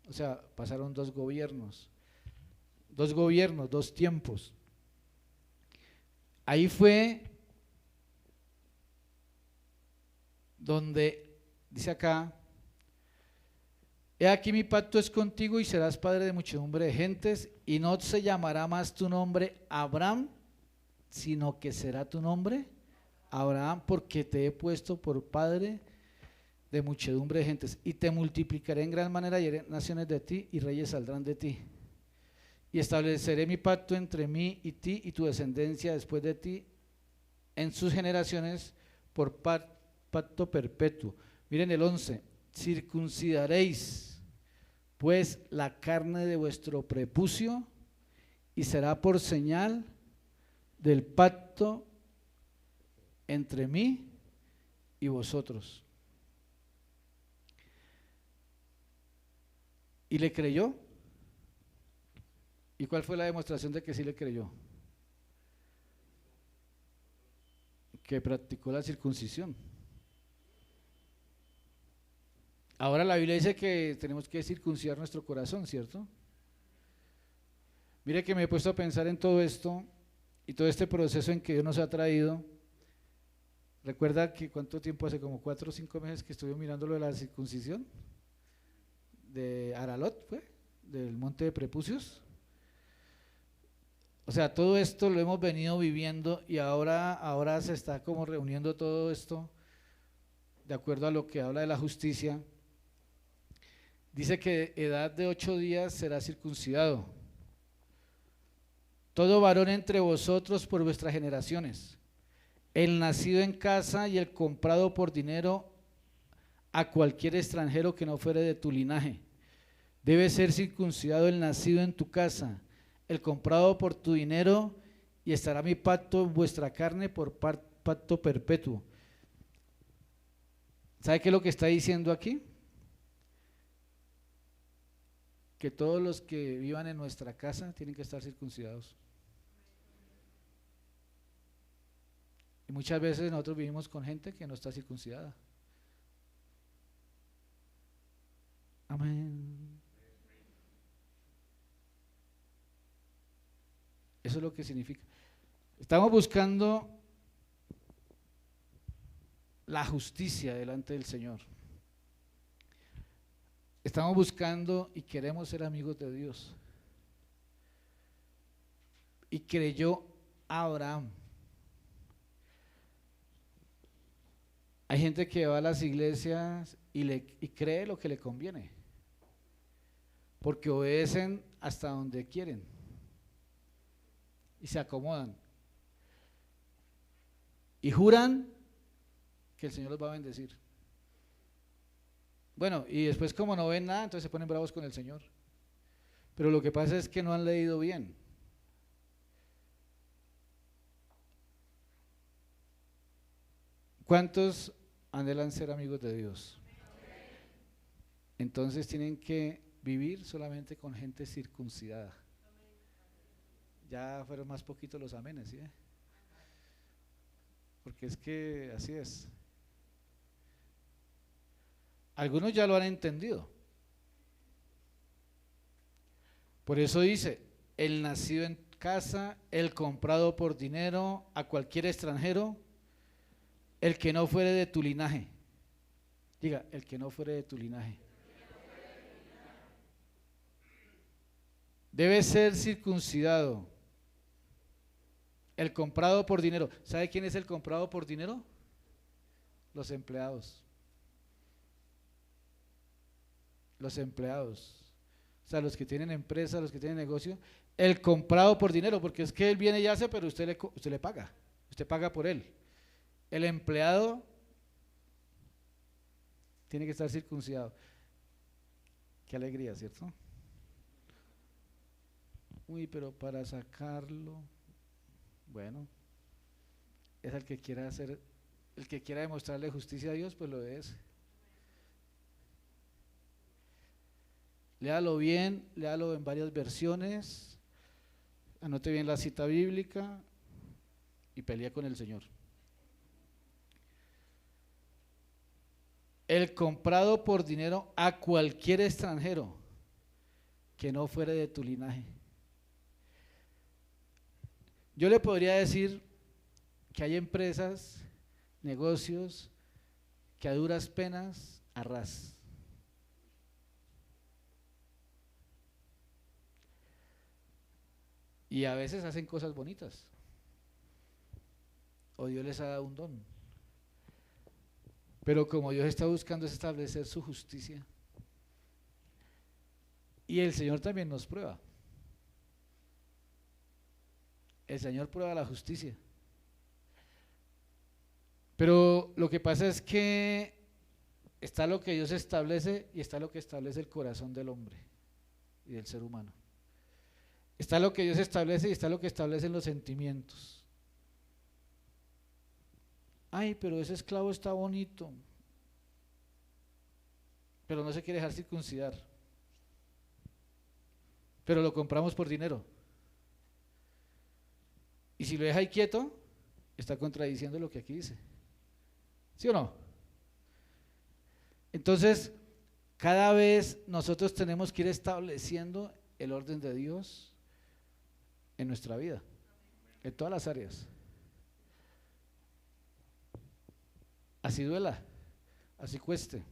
O sea, pasaron 2 gobiernos. 2 tiempos. Ahí fue donde dice acá: he aquí mi pacto es contigo y serás padre de muchedumbre de gentes, y no se llamará más tu nombre Abraham, sino que será tu nombre Abraham, porque te he puesto por padre de muchedumbre de gentes, y te multiplicaré en gran manera y haré naciones de ti, y reyes saldrán de ti. Y estableceré mi pacto entre mí y ti y tu descendencia después de ti en sus generaciones por pacto perpetuo. Miren el 11, circuncidaréis pues la carne de vuestro prepucio y será por señal del pacto entre mí y vosotros. ¿Y le creyó? ¿Y cuál fue la demostración de que sí le creyó? Que practicó la circuncisión. Ahora la Biblia dice que tenemos que circuncidar nuestro corazón, ¿cierto? Mire que me he puesto a pensar en todo esto y todo este proceso en que Dios nos ha traído. ¿Recuerda que cuánto tiempo hace? Como 4 o 5 meses que estuve mirando lo de la circuncisión de Aralot, ¿fue? Del monte de prepucios. O sea, todo esto lo hemos venido viviendo y ahora se está como reuniendo todo esto de acuerdo a lo que habla de la justicia. Dice que edad de 8 días será circuncidado. Todo varón entre vosotros por vuestras generaciones, el nacido en casa y el comprado por dinero a cualquier extranjero que no fuere de tu linaje. Debe ser circuncidado el nacido en tu casa, el comprado por tu dinero, y estará mi pacto en vuestra carne por pacto perpetuo. ¿Sabe qué es lo que está diciendo aquí? Que todos los que vivan en nuestra casa tienen que estar circuncidados. Y muchas veces nosotros vivimos con gente que no está circuncidada. Amén. Eso es lo que significa. Estamos buscando la justicia delante del Señor. Estamos buscando y queremos ser amigos de Dios. Y creyó Abraham. Hay gente que va a las iglesias y cree lo que le conviene, porque obedecen hasta donde quieren y se acomodan y juran que el Señor los va a bendecir. Bueno, y después como no ven nada, entonces se ponen bravos con el Señor. Pero lo que pasa es que no han leído bien. ¿Cuántos anhelan ser amigos de Dios? Entonces tienen que vivir solamente con gente circuncidada. Ya fueron más poquitos los amenes, ¿sí? Porque es que así es. Algunos ya lo han entendido. Por eso dice, el nacido en casa, el comprado por dinero, a cualquier extranjero, el que no fuere de tu linaje. Diga, el que no fuere de tu linaje. Debe ser circuncidado. El comprado por dinero. ¿Sabe quién es el comprado por dinero? Los empleados. Los empleados. O sea, los que tienen empresa, los que tienen negocio. El comprado por dinero, porque es que él viene y hace, pero usted le paga. Usted paga por él. El empleado tiene que estar circuncidado. Qué alegría, ¿cierto? Uy, pero para sacarlo, bueno, es el que quiera hacer, el que quiera demostrarle justicia a Dios, pues lo es. Léalo bien, léalo en varias versiones, anote bien la cita bíblica y pelea con el Señor. El comprado por dinero a cualquier extranjero que no fuere de tu linaje. Yo le podría decir que hay empresas, negocios, que a duras penas arras. Y a veces hacen cosas bonitas. O Dios les ha dado un don. Pero como Dios está buscando es establecer su justicia. Y el Señor también nos prueba. El Señor prueba la justicia. Pero lo que pasa es que está lo que Dios establece y está lo que establece el corazón del hombre y del ser humano. Está lo que Dios establece y está lo que establecen los sentimientos. Ay, pero ese esclavo está bonito, pero no se quiere dejar circuncidar. Pero lo compramos por dinero. Y si lo deja ahí quieto, está contradiciendo lo que aquí dice. ¿Sí o no? Entonces, cada vez nosotros tenemos que ir estableciendo el orden de Dios en nuestra vida, en todas las áreas. Así duela, así cueste.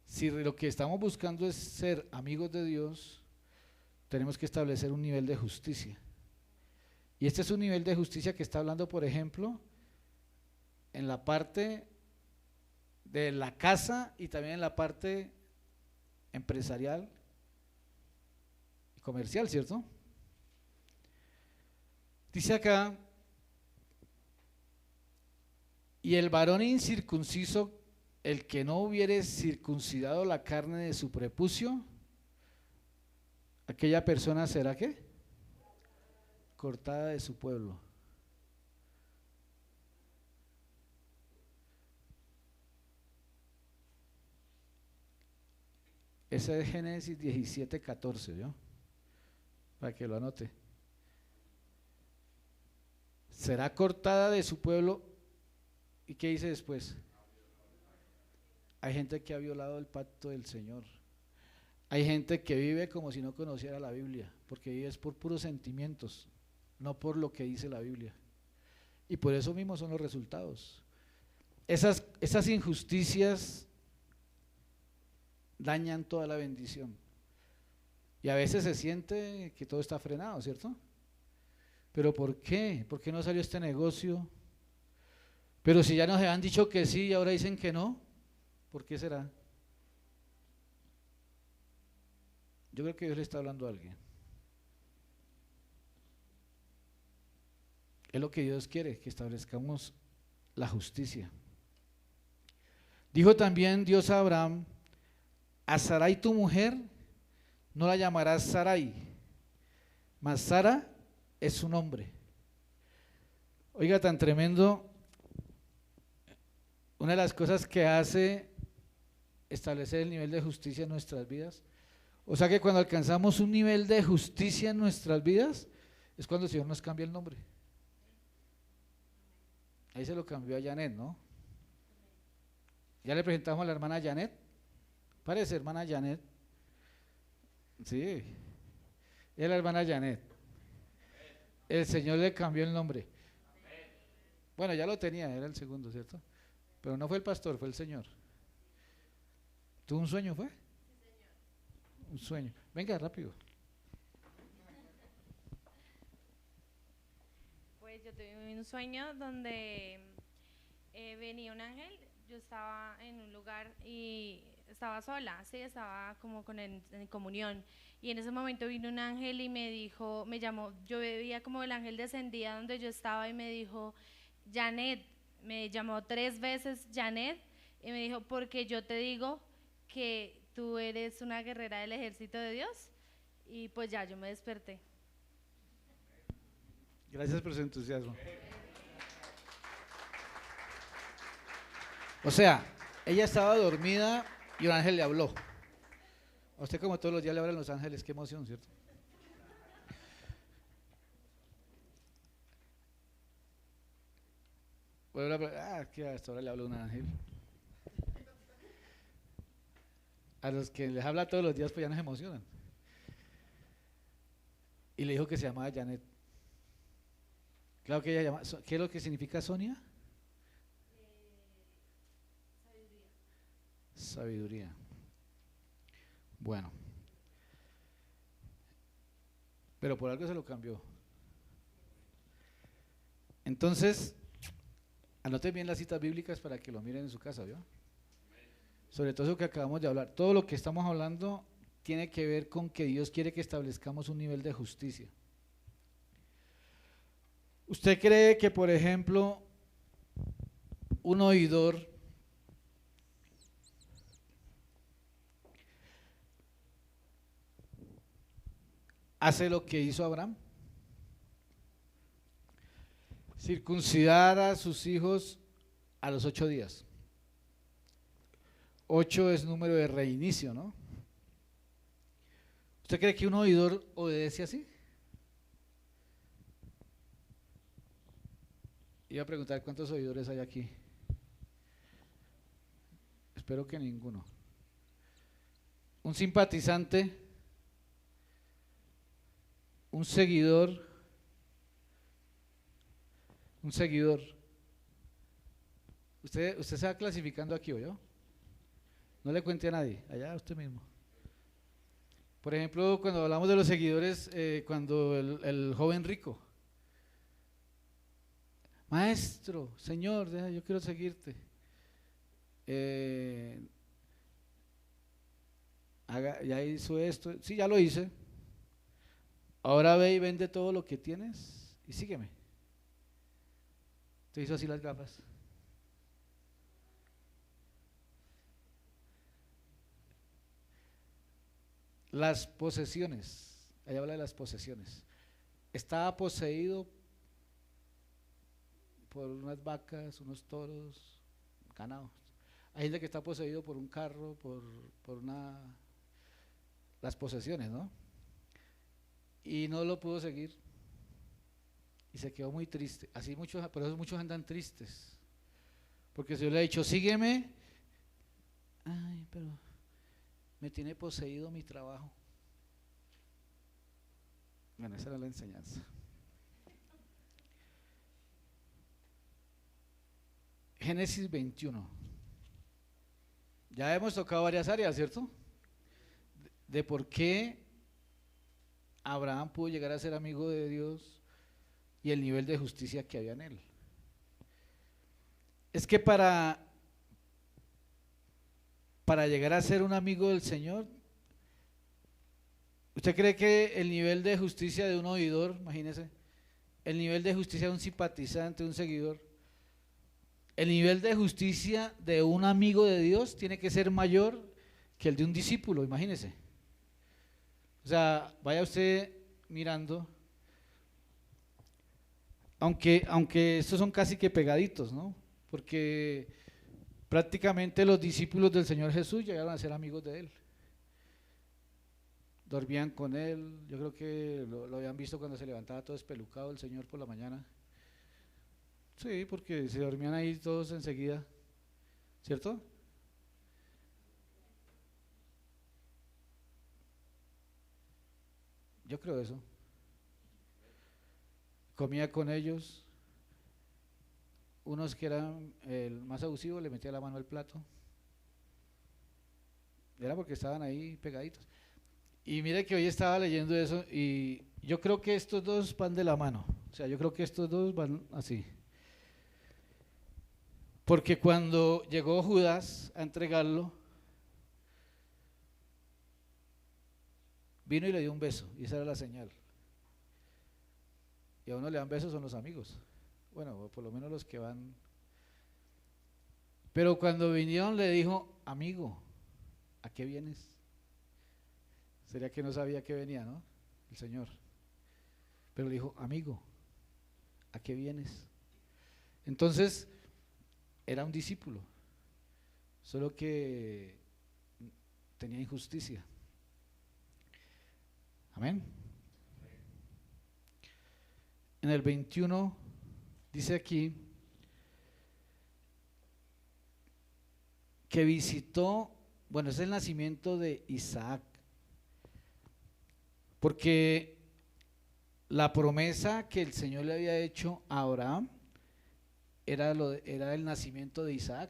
Si lo que estamos buscando es ser amigos de Dios, tenemos que establecer un nivel de justicia. Y este es un nivel de justicia que está hablando, por ejemplo, en la parte de la casa y también en la parte empresarial y comercial, ¿cierto? Dice acá, y el varón incircunciso, el que no hubiere circuncidado la carne de su prepucio, aquella persona será ¿qué? Cortada de su pueblo. Ese es Génesis 17:14, ¿yo? Para que lo anote. Será cortada de su pueblo. ¿Y qué dice después? Hay gente que ha violado el pacto del Señor. Hay gente que vive como si no conociera la Biblia, porque vive por puros sentimientos, no por lo que dice la Biblia. Y por eso mismo son los resultados. Esas injusticias dañan toda la bendición. Y a veces se siente que todo está frenado, ¿cierto? ¿Pero por qué? ¿Por qué no salió este negocio? Pero si ya nos habían dicho que sí y ahora dicen que no, ¿por qué será? Yo creo que Dios le está hablando a alguien. Es lo que Dios quiere, que establezcamos la justicia. Dijo también Dios a Abraham, a Sarai tu mujer no la llamarás Sarai, mas Sara es su nombre. Oiga, tan tremendo. Una de las cosas que hace establecer el nivel de justicia en nuestras vidas, o sea que cuando alcanzamos un nivel de justicia en nuestras vidas, es cuando el Señor nos cambia el nombre. Ahí se lo cambió a Janet, ¿no? Ya le presentamos a la hermana Janet. Parece hermana Janet. Sí. Es la hermana Janet. El Señor le cambió el nombre. Bueno, ya lo tenía, era el segundo, ¿cierto? Pero no fue el pastor, fue el Señor. ¿Tuvo un sueño, fue? Un sueño. Venga, rápido. Pues yo tuve un sueño donde venía un ángel. Yo estaba en un lugar y estaba sola, sí, estaba como en comunión. Y en ese momento vino un ángel y me dijo, me llamó, yo veía como el ángel descendía donde yo estaba y me dijo, Janet, me llamó 3 veces Janet y me dijo, porque yo te digo que tú eres una guerrera del ejército de Dios. Y pues ya, yo me desperté. Gracias por su entusiasmo. O sea, ella estaba dormida y un ángel le habló. A usted como todos los días le hablan los ángeles, qué emoción, ¿cierto? Bueno, que hasta ahora le habla un ángel. A los que les habla todos los días pues ya no se emocionan. Y le dijo que se llamaba Janet. Claro que ella llama, ¿qué es lo que significa Sonia? Sabiduría. Bueno. Pero por algo se lo cambió. Entonces, anoten bien las citas bíblicas para que lo miren en su casa, ¿vio? Sobre todo eso que acabamos de hablar. Todo lo que estamos hablando tiene que ver con que Dios quiere que establezcamos un nivel de justicia. ¿Usted cree que, por ejemplo, un oidor hace lo que hizo Abraham? Circuncidar a sus hijos a los 8 días. 8 es número de reinicio, ¿no? ¿Usted cree que un oidor obedece así? Iba a preguntar cuántos oidores hay aquí. Espero que ninguno. Un simpatizante, un seguidor. Usted se va clasificando aquí, ¿o yo? No le cuente a nadie, allá usted mismo. Por ejemplo, cuando hablamos de los seguidores, cuando el joven rico, maestro, Señor, yo quiero seguirte. Ya hizo esto, sí, ya lo hice. Ahora ve y vende todo lo que tienes y sígueme. Te hizo así las gafas. Las posesiones, ahí habla de las posesiones. Estaba poseído por unas vacas, unos toros, ganados. Hay gente que está poseído por un carro, por las posesiones, ¿no? Y no lo pudo seguir y se quedó muy triste. Así muchos, por eso muchos andan tristes, porque si yo le he dicho sígueme, ay, pero me tiene poseído mi trabajo. Bueno, esa era la enseñanza. Génesis 21. Ya hemos tocado varias áreas, ¿cierto? De por qué Abraham pudo llegar a ser amigo de Dios y el nivel de justicia que había en él. Es que para llegar a ser un amigo del Señor, ¿usted cree que el nivel de justicia de un oidor, imagínese, el nivel de justicia de un simpatizante, de un seguidor, el nivel de justicia de un amigo de Dios tiene que ser mayor que el de un discípulo, imagínese? O sea, vaya usted mirando, aunque estos son casi que pegaditos, ¿no? Porque prácticamente los discípulos del Señor Jesús llegaron a ser amigos de Él. Dormían con Él, yo creo que lo habían visto cuando se levantaba todo espelucado el Señor por la mañana. Sí, porque se dormían ahí todos enseguida, ¿cierto? Yo creo eso. Comía con ellos. Unos que eran el más abusivo le metía la mano al plato. Era porque estaban ahí pegaditos. Y mire que hoy estaba leyendo eso y yo creo que estos dos van de la mano. O sea, yo creo que estos dos van así. Porque cuando llegó Judas a entregarlo, vino y le dio un beso, y esa era la señal. Y a uno le dan besos son los amigos. Bueno, por lo menos los que van. Pero cuando vinieron le dijo, amigo, ¿a qué vienes? Sería que no sabía que venía, ¿no? El Señor. Pero le dijo, amigo, ¿a qué vienes? Entonces, era un discípulo, solo que tenía injusticia. Amén. En el 21 dice aquí que visitó, bueno, es el nacimiento de Isaac, porque la promesa que el Señor le había hecho a Abraham era el nacimiento de Isaac.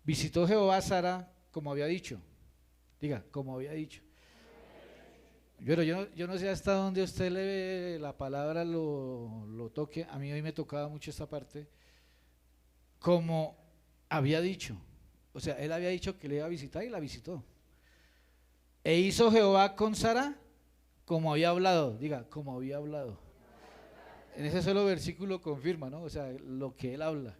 Visitó Jehová a Sara como había dicho. Diga, como había dicho. Pero yo no sé hasta dónde usted le ve la palabra lo toque. A mí hoy me tocaba mucho esta parte. Como había dicho. O sea, él había dicho que le iba a visitar y la visitó. E hizo Jehová con Sara como había hablado. Diga, como había hablado. En ese solo versículo confirma, ¿no? O sea, lo que él habla.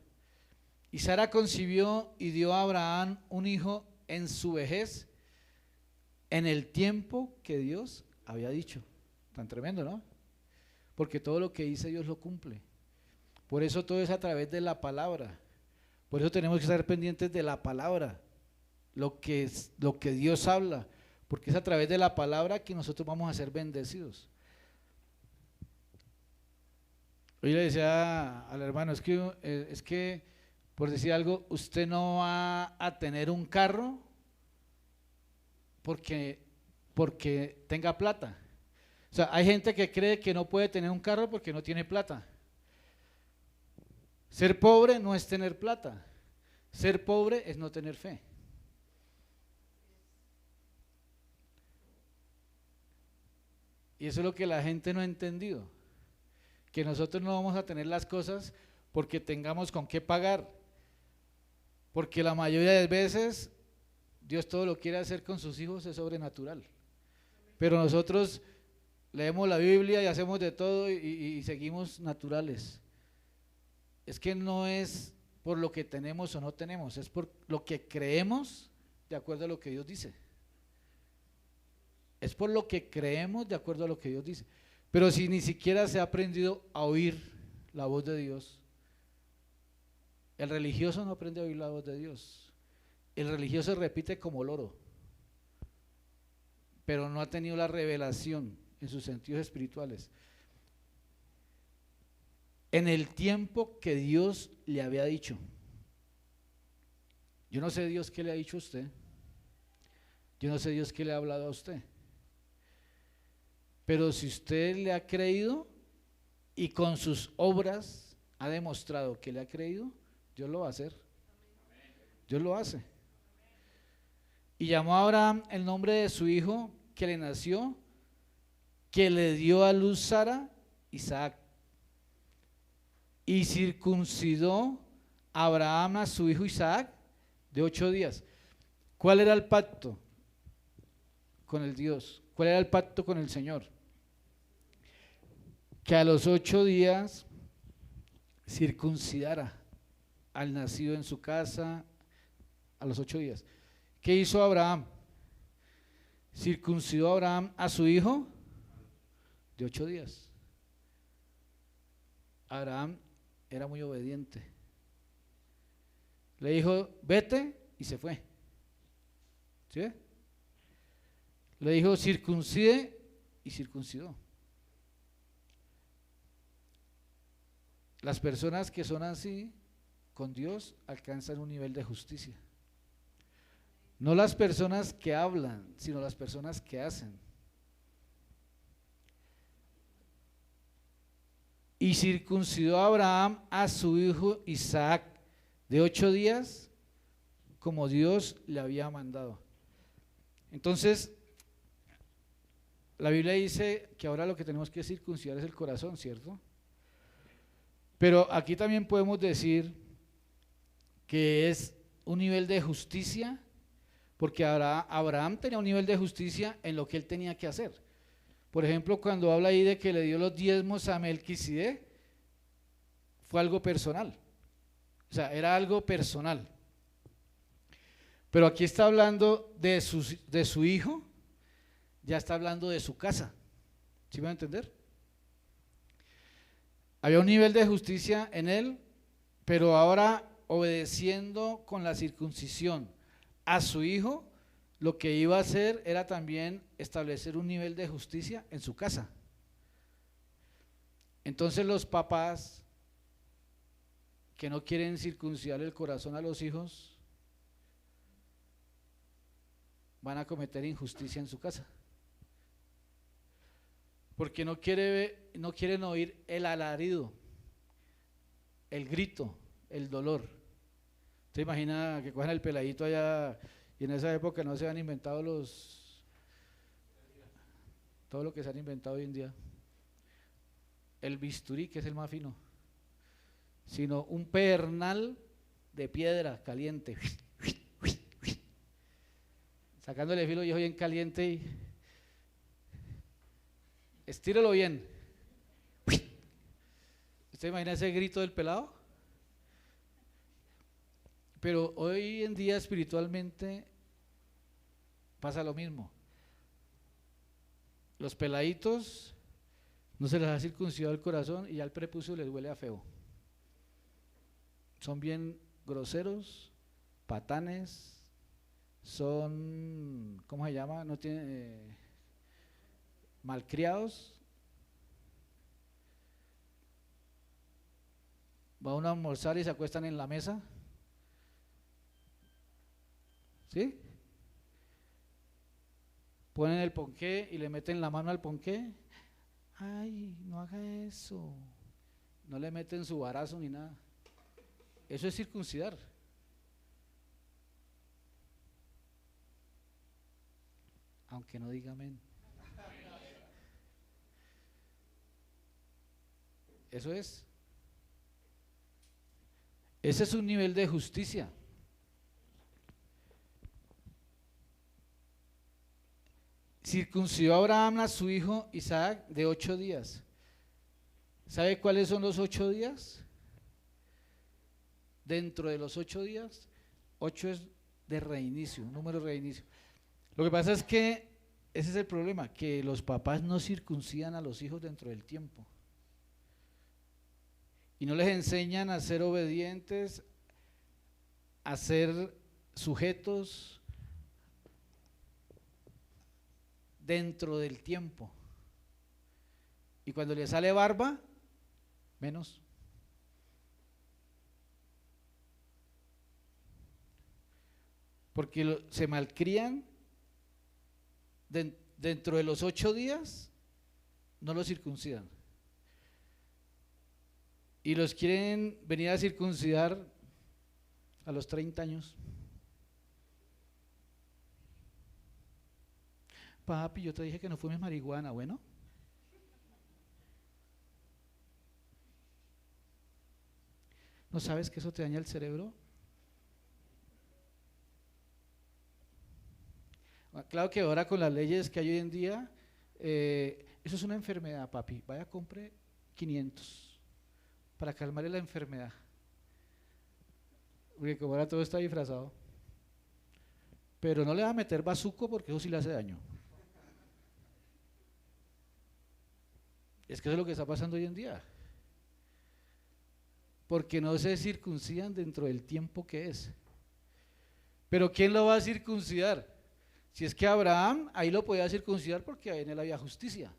Y Sara concibió y dio a Abraham un hijo en su vejez, en el tiempo que Dios había dicho. Tan tremendo, ¿no? Porque todo lo que dice Dios lo cumple. Por eso todo es a través de la palabra. Por eso tenemos que estar pendientes de la palabra, lo que Dios habla, porque es a través de la palabra que nosotros vamos a ser bendecidos. Hoy le decía al hermano, es que por decir algo, usted no va a tener un carro porque tenga plata. O sea, hay gente que cree que no puede tener un carro porque no tiene plata. Ser pobre no es tener plata. Ser pobre es no tener fe. Y eso es lo que la gente no ha entendido. Que nosotros no vamos a tener las cosas porque tengamos con qué pagar. Porque la mayoría de veces Dios todo lo quiere hacer con sus hijos, es sobrenatural. Pero nosotros leemos la Biblia y hacemos de todo y seguimos naturales. Es que no es por lo que tenemos o no tenemos, es por lo que creemos de acuerdo a lo que Dios dice. Es por lo que creemos de acuerdo a lo que Dios dice. Pero si ni siquiera se ha aprendido a oír la voz de Dios, el religioso no aprende a oír la voz de Dios. El religioso repite como loro, pero no ha tenido la revelación en sus sentidos espirituales. En el tiempo que Dios le había dicho. Yo no sé Dios qué le ha dicho a usted. Yo no sé Dios qué le ha hablado a usted. Pero si usted le ha creído y con sus obras ha demostrado que le ha creído, Dios lo va a hacer. Dios lo hace. Y llamó a Abraham el nombre de su hijo que le nació, que le dio a luz Sara, Isaac. Y circuncidó Abraham a su hijo Isaac de 8 días. ¿Cuál era el pacto con el Dios? ¿Cuál era el pacto con el Señor? Que a los 8 días circuncidara al nacido en su casa, a los 8 días. ¿Qué hizo Abraham? Circuncidó a Abraham a su hijo de 8 días. Abraham era muy obediente. Le dijo, vete, y se fue. ¿Sí? Le dijo, circuncide, y circuncidó. Las personas que son así con Dios alcanzan un nivel de justicia. No las personas que hablan, sino las personas que hacen. Y circuncidó a Abraham a su hijo Isaac de 8 días, como Dios le había mandado. Entonces, la Biblia dice que ahora lo que tenemos que circuncidar es el corazón, ¿cierto? Pero aquí también podemos decir que es un nivel de justicia, porque Abraham tenía un nivel de justicia en lo que él tenía que hacer. Por ejemplo, cuando habla ahí de que le dio los diezmos a Melquisedec, fue algo personal. O sea, era algo personal. Pero aquí está hablando de su hijo, ya está hablando de su casa. ¿Sí me van a entender? Había un nivel de justicia en él, pero ahora obedeciendo con la circuncisión a su hijo, lo que iba a hacer era también establecer un nivel de justicia en su casa. Entonces los papás que no quieren circuncidar el corazón a los hijos van a cometer injusticia en su casa, porque no quieren oír el alarido, el grito, el dolor. ¿Usted imagina que cogen el peladito allá y en esa época no se han inventado todo lo que se han inventado hoy en día? El bisturí, que es el más fino, sino un pedernal de piedra caliente, sacándole filo viejo bien caliente y estíralo bien. ¿Usted imagina ese grito del pelado? Pero hoy en día espiritualmente pasa lo mismo. Los peladitos no se les ha circuncidado el corazón y ya el prepucio les huele a feo. Son bien groseros, patanes, son, ¿cómo se llama? No tienen, malcriados. Va uno a almorzar y se acuestan en la mesa. ¿Sí? Ponen el ponqué y le meten la mano al ponqué. Ay, no haga eso. No le meten su barazo ni nada. Eso es circuncidar. Aunque no diga amén. Eso es. Ese es un nivel de justicia. Circuncidó Abraham a su hijo Isaac de 8 días. ¿Sabe cuáles son los 8 días? Dentro de los 8 días, 8 es de reinicio, un número de reinicio. Lo que pasa es que ese es el problema, que los papás no circuncidan a los hijos dentro del tiempo. Y no les enseñan a ser obedientes, a ser sujetos dentro del tiempo. Y cuando les sale barba, menos. Porque se malcrían dentro de los 8 días, no los circuncidan. Y los quieren venir a circuncidar a los 30 años. Papi, yo te dije que no fumes marihuana, bueno. ¿No sabes que eso te daña el cerebro? Claro que ahora con las leyes que hay hoy en día, eso es una enfermedad, papi. Vaya, compre 500 para calmarle la enfermedad. Porque como ahora todo está disfrazado. Pero no le va a meter bazuco porque eso sí le hace daño. Es que eso es lo que está pasando hoy en día. Porque no se circuncidan dentro del tiempo que es. Pero ¿quién lo va a circuncidar? Si es que Abraham ahí lo podía circuncidar porque en él había justicia.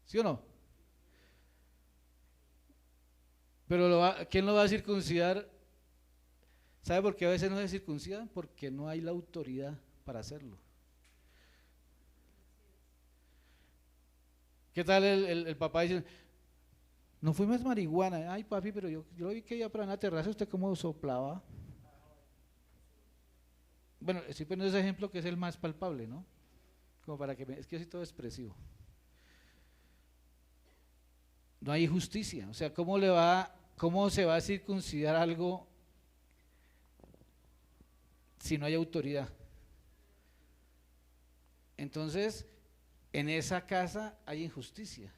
¿Sí o no? Pero ¿quién lo va a circuncidar ¿Sabe por qué a veces no se circuncidan? Porque no hay la autoridad para hacerlo. ¿Qué tal el papá dice, no fuimos marihuana? Ay, papi, pero yo vi que iba para una terraza, ¿usted cómo soplaba? Bueno, estoy poniendo ese ejemplo que es el más palpable, ¿no? Como para que es que yo soy todo expresivo. No hay justicia, o sea, ¿cómo se va a circuncidar algo si no hay autoridad? Entonces, en esa casa hay injusticia.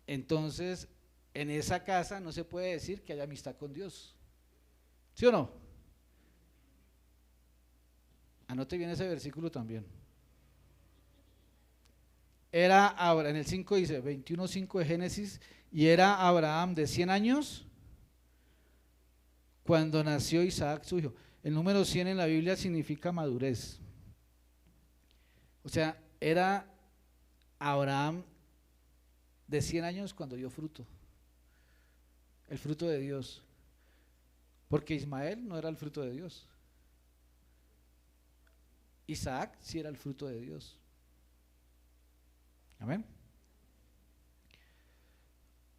Entonces, en esa casa no se puede decir que haya amistad con Dios. ¿Sí o no? Anote bien ese versículo también. Era en el 5 dice, 21:5 de Génesis, y era Abraham de 100 años cuando nació Isaac su hijo. El número 100 en la Biblia significa madurez. O sea, era Abraham de 100 años cuando dio fruto, el fruto de Dios, porque Ismael no era el fruto de Dios, Isaac sí era el fruto de Dios. Amén.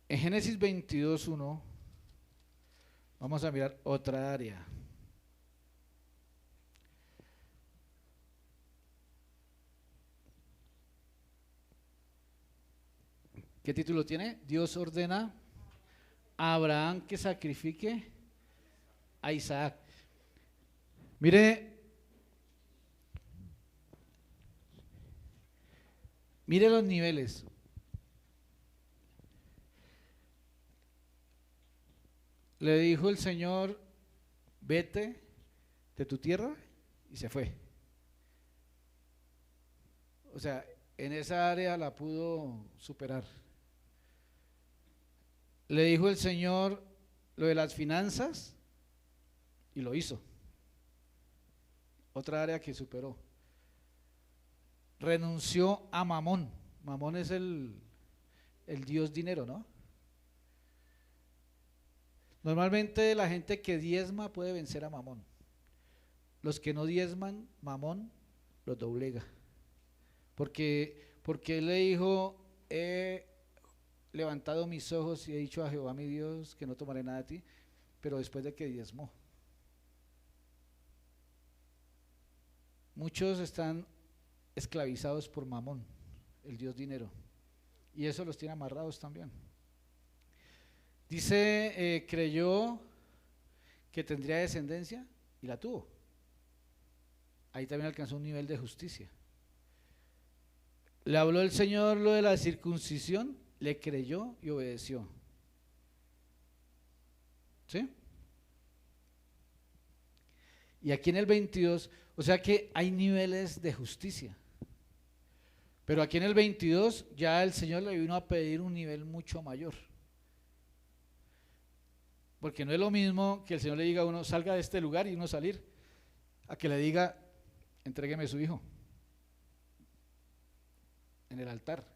En Génesis 22:1 vamos a mirar otra área. ¿Qué título tiene? Dios ordena a Abraham que sacrifique a Isaac. Mire los niveles. Le dijo el Señor, vete de tu tierra, y se fue. O sea, en esa área la pudo superar. Le dijo el Señor lo de las finanzas y lo hizo. Otra área que superó. Renunció a Mamón. Mamón es el dios dinero, ¿no? Normalmente la gente que diezma puede vencer a Mamón. Los que no diezman, Mamón los doblega. Porque él le dijo, he levantado mis ojos y he dicho a Jehová mi Dios que no tomaré nada de ti, pero después de que diezmó. Muchos están esclavizados por Mamón, el dios dinero, y eso los tiene amarrados también. Dice, creyó que tendría descendencia y la tuvo. Ahí también alcanzó un nivel de justicia. Le habló el Señor lo de la circuncisión, le creyó y obedeció. ¿Sí? Y aquí en el 22, o sea que hay niveles de justicia. Pero aquí en el 22 ya el Señor le vino a pedir un nivel mucho mayor. Porque no es lo mismo que el Señor le diga a uno, salga de este lugar y uno salir, a que le diga, entrégueme su hijo en el altar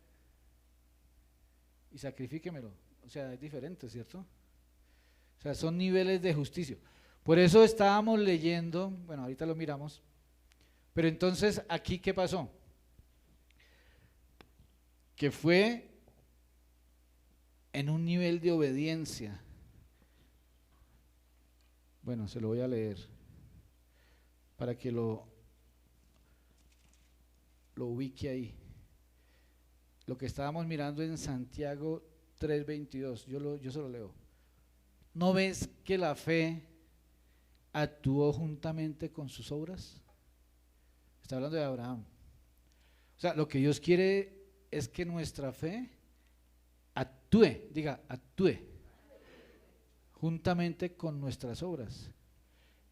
y sacrifíquemelo. O sea, es diferente, ¿cierto? O sea, son niveles de justicia. Por eso estábamos leyendo, bueno, ahorita lo miramos, pero entonces aquí ¿qué pasó? Que fue en un nivel de obediencia. Bueno, se lo voy a leer para que lo ubique ahí. Lo que estábamos mirando en Santiago 3:22, yo se lo leo. ¿No ves que la fe actuó juntamente con sus obras? Está hablando de Abraham. O sea, lo que Dios quiere es que nuestra fe actúe, diga, actúe juntamente con nuestras obras,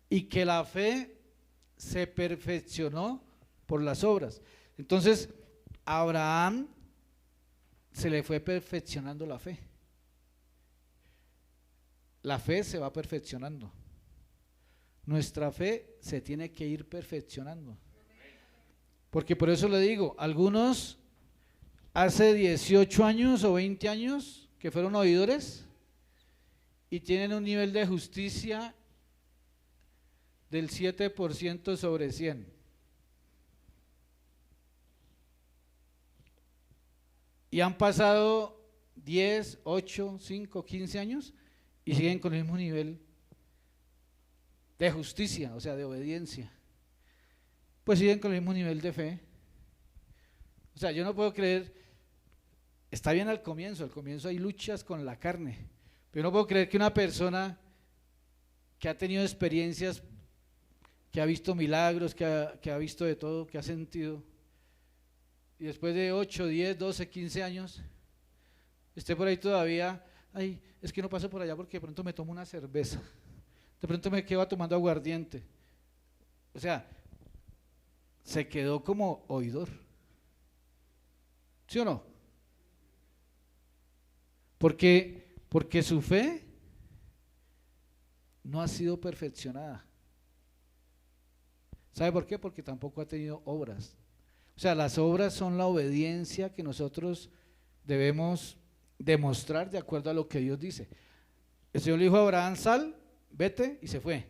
y que la fe se perfeccionó por las obras. Entonces, a Abraham se le fue perfeccionando la fe. La fe se va perfeccionando. Nuestra fe se tiene que ir perfeccionando. Porque por eso le digo, algunos hace 18 años o 20 años que fueron oidores y tienen un nivel de justicia del 7% sobre 100. Y han pasado 10, 8, 5, 15 años y siguen con el mismo nivel de justicia, o sea, de obediencia. Pues siguen con el mismo nivel de fe. O sea, yo no puedo creer, está bien al comienzo hay luchas con la carne, pero no puedo creer que una persona que ha tenido experiencias, que ha visto milagros, que ha visto de todo, que ha sentido, y después de 8, 10, 12, 15 años, esté por ahí todavía, ay, es que no paso por allá porque de pronto me tomo una cerveza, de pronto me quedo tomando aguardiente. O sea, se quedó como oidor. ¿Sí o no? Porque su fe no ha sido perfeccionada. ¿Sabe por qué? Porque tampoco ha tenido obras. O sea, las obras son la obediencia que nosotros debemos demostrar de acuerdo a lo que Dios dice. El Señor le dijo a Abraham, sal, vete, y se fue.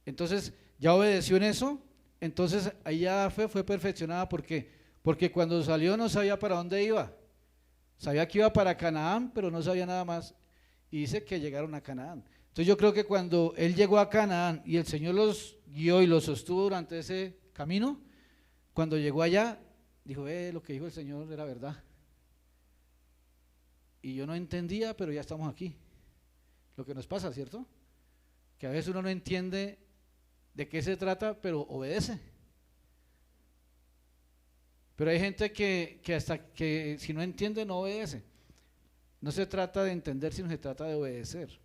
Entonces, ya obedeció en eso, entonces ahí ya la fe fue perfeccionada. ¿Por qué? Porque cuando salió no sabía para dónde iba. Sabía que iba para Canaán, pero no sabía nada más. Y dice que llegaron a Canaán. Entonces yo creo que cuando él llegó a Canaán y el Señor los guió y los sostuvo durante ese camino, cuando llegó allá, dijo, lo que dijo el Señor era verdad. Y yo no entendía, pero ya estamos aquí. Lo que nos pasa, ¿cierto? Que a veces uno no entiende de qué se trata, pero obedece. Pero hay gente que hasta que si no entiende no obedece. No se trata de entender, sino se trata de obedecer.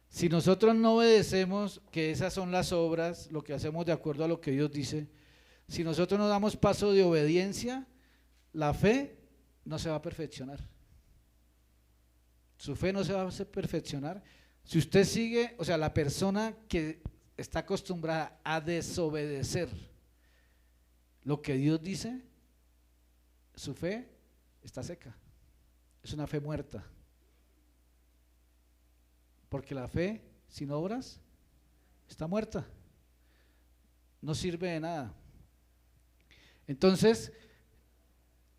Si nosotros no obedecemos, que esas son las obras, lo que hacemos de acuerdo a lo que Dios dice, si nosotros no damos paso de obediencia, la fe no se va a perfeccionar. Su fe no se va a perfeccionar. Si usted sigue, o sea, la persona que está acostumbrada a desobedecer lo que Dios dice, su fe está seca. Es una fe muerta. Porque la fe sin obras está muerta. No sirve de nada. Entonces,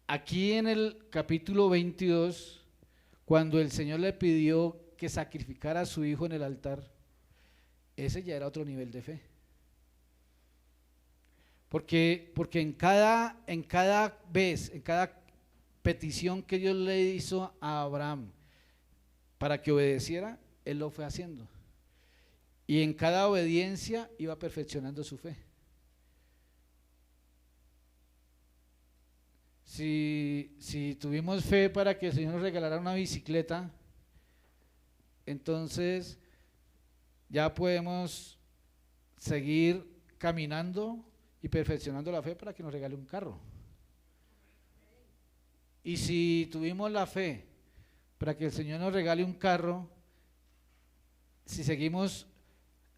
aquí en el capítulo 22, cuando el Señor le pidió que sacrificara a su hijo en el altar, ese ya era otro nivel de fe. Porque en cada vez, en cada petición que Dios le hizo a Abraham para que obedeciera, él lo fue haciendo. Y en cada obediencia iba perfeccionando su fe. Si tuvimos fe para que el Señor nos regalara una bicicleta, entonces ya podemos seguir caminando y perfeccionando la fe para que nos regale un carro. Y si tuvimos la fe para que el Señor nos regale un carro, si seguimos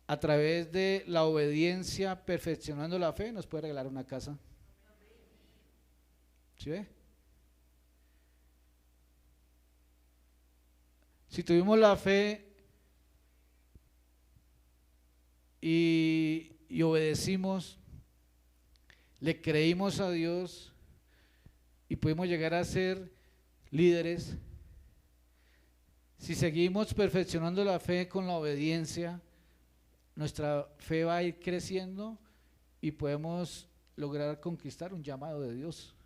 a través de la obediencia perfeccionando la fe, nos puede regalar una casa. ¿Sí ve? Si tuvimos la fe y obedecimos, le creímos a Dios y pudimos llegar a ser líderes. Si seguimos perfeccionando la fe con la obediencia, nuestra fe va a ir creciendo y podemos lograr conquistar un llamado de Dios.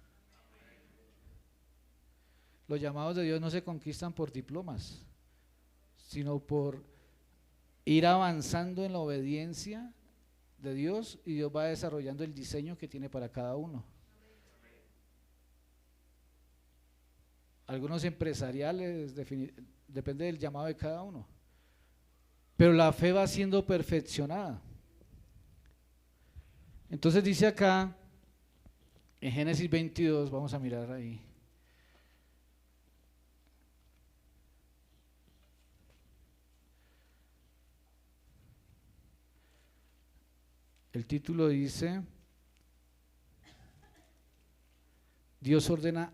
Los llamados de Dios no se conquistan por diplomas, sino por ir avanzando en la obediencia de Dios, y Dios va desarrollando el diseño que tiene para cada uno. Algunos empresariales, depende del llamado de cada uno, pero la fe va siendo perfeccionada. Entonces dice acá en Génesis 22, vamos a mirar ahí. El título dice, Dios ordena,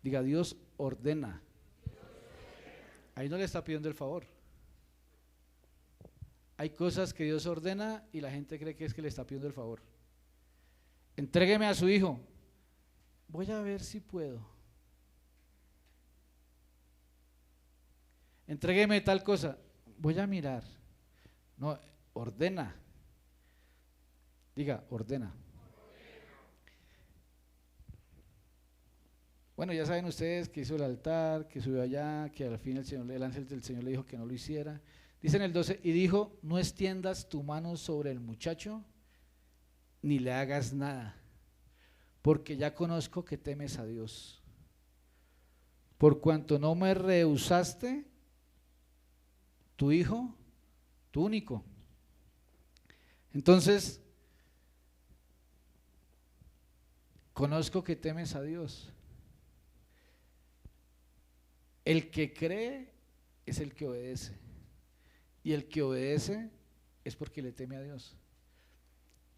diga, Dios ordena. Ahí no le está pidiendo el favor. hay cosas que Dios ordena y la gente cree que es que le está pidiendo el favor. Entrégueme a su hijo. Voy a ver si puedo. Entrégueme tal cosa. Voy a mirar. No, ordena. Diga, ordena. Bueno, ya saben ustedes que hizo el altar, que subió allá, que al fin el ángel del Señor le dijo que no lo hiciera. Dice en el 12, y dijo, no extiendas tu mano sobre el muchacho, ni le hagas nada, porque ya conozco que temes a Dios. Por cuanto no me rehusaste, tu hijo, tu único. Entonces, conozco que temes a Dios. El que cree es el que obedece, y el que obedece es porque le teme a Dios.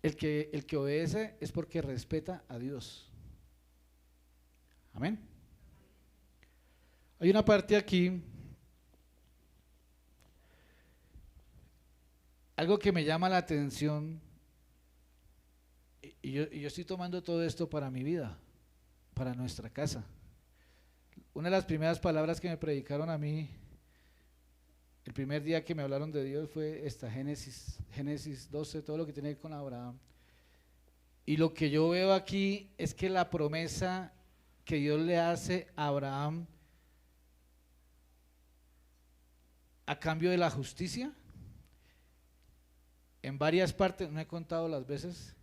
El que obedece es porque respeta a Dios. Amén. Hay una parte aquí, algo que me llama la atención, y yo estoy tomando todo esto para mi vida, para nuestra casa. Una de las primeras palabras que me predicaron a mí, el primer día que me hablaron de Dios, fue esta, Génesis 12, todo lo que tiene que ver con Abraham. Y lo que yo veo aquí es que la promesa que Dios le hace a Abraham a cambio de la justicia, en varias partes, no he contado las veces,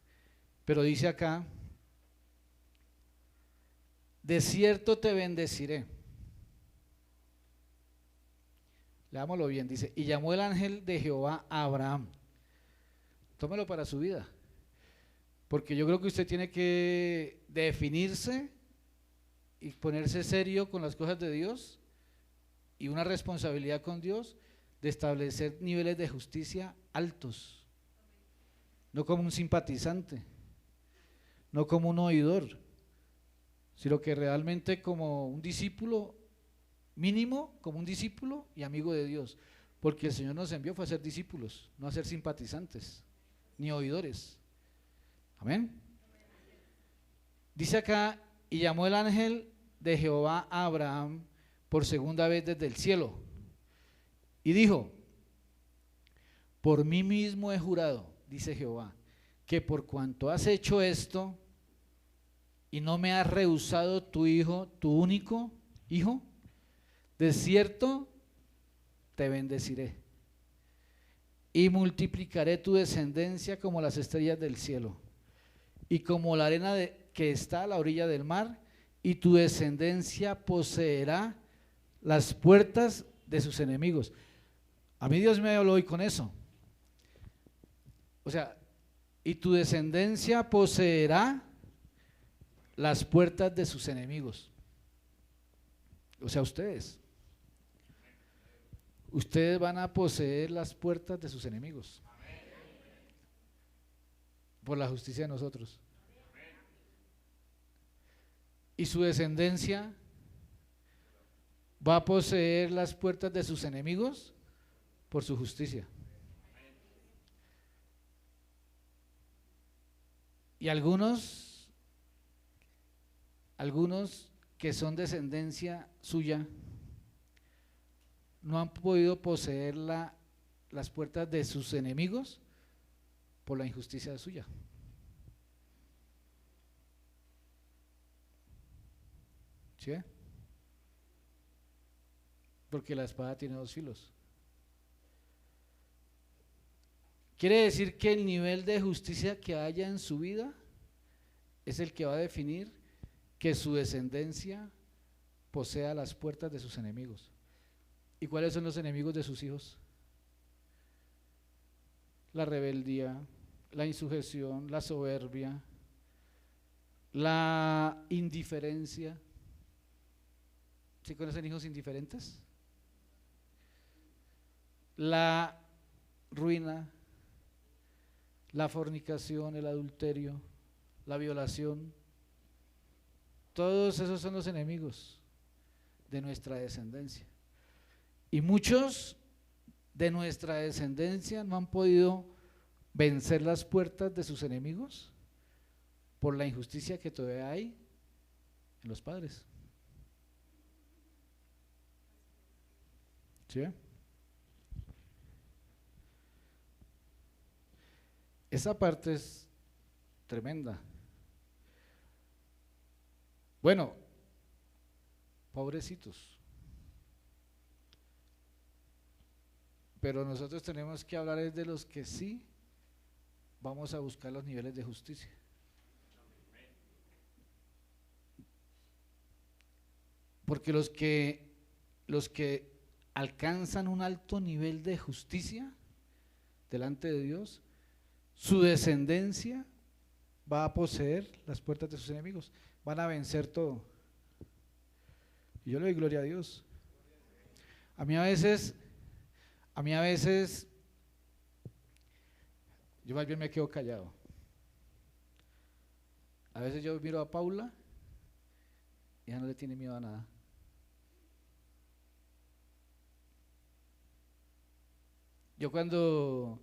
pero dice acá, de cierto te bendeciré. Leámoslo bien, dice, y llamó el ángel de Jehová a Abraham. Tómelo para su vida, porque yo creo que usted tiene que definirse y ponerse serio con las cosas de Dios y una responsabilidad con Dios de establecer niveles de justicia altos, no como un simpatizante, no como un oidor, sino que realmente como un discípulo mínimo, como un discípulo y amigo de Dios, porque el Señor nos envió fue a ser discípulos, no a ser simpatizantes, ni oidores. Amén. Dice acá, y llamó el ángel de Jehová a Abraham por segunda vez desde el cielo, y dijo, por mí mismo he jurado, dice Jehová, que por cuanto has hecho esto, y no me has rehusado tu hijo, tu único hijo, de cierto te bendeciré y multiplicaré tu descendencia como las estrellas del cielo y como la arena que está a la orilla del mar, y tu descendencia poseerá las puertas de sus enemigos. A mí Dios me habló hoy con eso. O sea, y tu descendencia poseerá las puertas de sus enemigos. O sea, ustedes van a poseer las puertas de sus enemigos por la justicia de nosotros. Y su descendencia va a poseer las puertas de sus enemigos por su justicia. Y algunos que son descendencia suya no han podido poseer las puertas de sus enemigos por la injusticia suya. ¿Sí? Porque la espada tiene dos filos. Quiere decir que el nivel de justicia que haya en su vida es el que va a definir que su descendencia posea las puertas de sus enemigos. ¿Y cuáles son los enemigos de sus hijos? La rebeldía, la insujeción, la soberbia, la indiferencia. ¿Sí conocen hijos indiferentes? La ruina, la fornicación, el adulterio, la violación. Todos esos son los enemigos de nuestra descendencia. Y muchos de nuestra descendencia no han podido vencer las puertas de sus enemigos por la injusticia que todavía hay en los padres. ¿Sí? Esa parte es tremenda. Bueno, pobrecitos. Pero nosotros tenemos que hablar es de los que sí vamos a buscar los niveles de justicia. Porque los que alcanzan un alto nivel de justicia delante de Dios, su descendencia va a poseer las puertas de sus enemigos, van a vencer todo. Y yo le doy gloria a Dios. A mí a veces, yo más bien me quedo callado. A veces yo miro a Paula y ella no le tiene miedo a nada. Yo cuando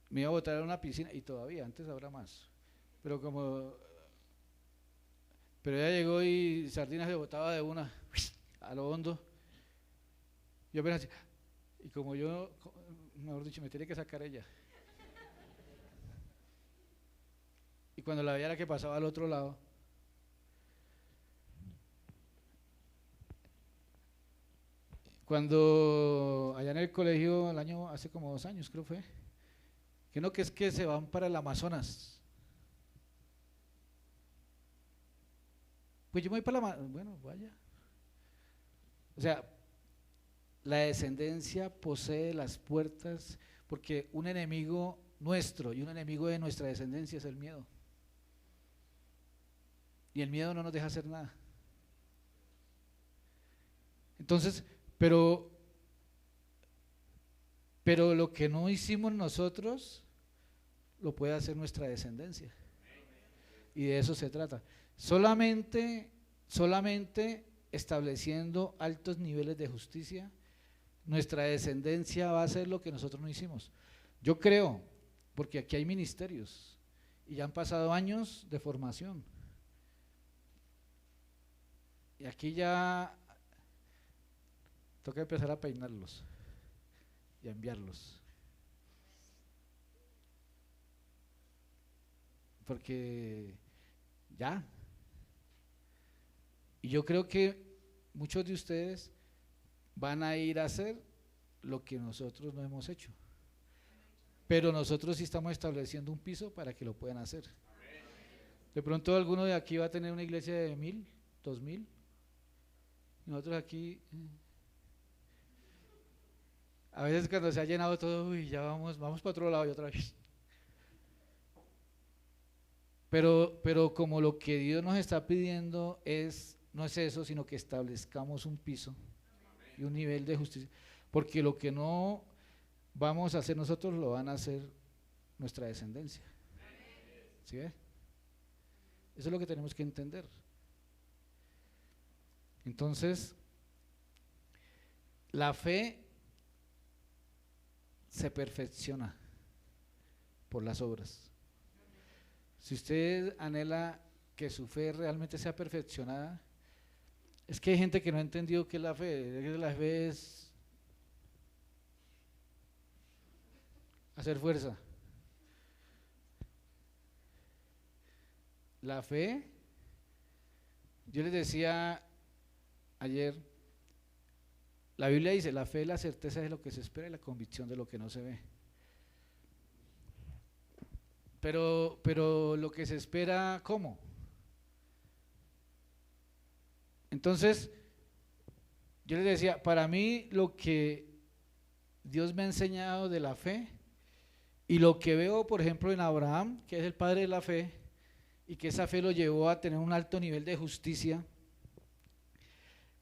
me iba a botar a una piscina, y todavía, antes habrá más, pero ella llegó y Sardina se botaba de una a lo hondo. Yo apenas así, y como yo, mejor dicho, me tiene que sacar ella. Y cuando la veía era que pasaba al otro lado. Cuando allá en el colegio, hace como 2 años creo fue, que no, que es que se van para el Amazonas. Pues yo me voy para el Amazonas, bueno, vaya. O sea, la descendencia posee las puertas, porque un enemigo nuestro y un enemigo de nuestra descendencia es el miedo. Y el miedo no nos deja hacer nada. Entonces, pero lo que no hicimos nosotros, lo puede hacer nuestra descendencia. Y de eso se trata. Solamente estableciendo altos niveles de justicia, nuestra descendencia va a hacer lo que nosotros no hicimos. Yo creo, porque aquí hay ministerios y ya han pasado años de formación. Y aquí ya toca empezar a peinarlos y a enviarlos. Porque ya. Y yo creo que muchos de ustedes van a ir a hacer lo que nosotros no hemos hecho. Pero nosotros sí estamos estableciendo un piso para que lo puedan hacer. De pronto alguno de aquí va a tener una iglesia de 1000, 2000. Nosotros aquí, a veces cuando se ha llenado todo, uy, ya vamos para otro lado y otra vez. Pero como lo que Dios nos está pidiendo no es eso, sino que establezcamos un piso y un nivel de justicia. Porque lo que no vamos a hacer nosotros lo van a hacer nuestra descendencia. ¿Sí ve? Eso es lo que tenemos que entender. Entonces, la fe se perfecciona por las obras. Si usted anhela que su fe realmente sea perfeccionada, es que hay gente que no ha entendido qué es la fe. La fe es hacer fuerza. La fe, yo les decía ayer, la Biblia dice, la fe es la certeza de lo que se espera y la convicción de lo que no se ve. Pero lo que se espera, ¿cómo? Entonces, yo les decía, para mí lo que Dios me ha enseñado de la fe y lo que veo, por ejemplo, en Abraham, que es el padre de la fe, y que esa fe lo llevó a tener un alto nivel de justicia,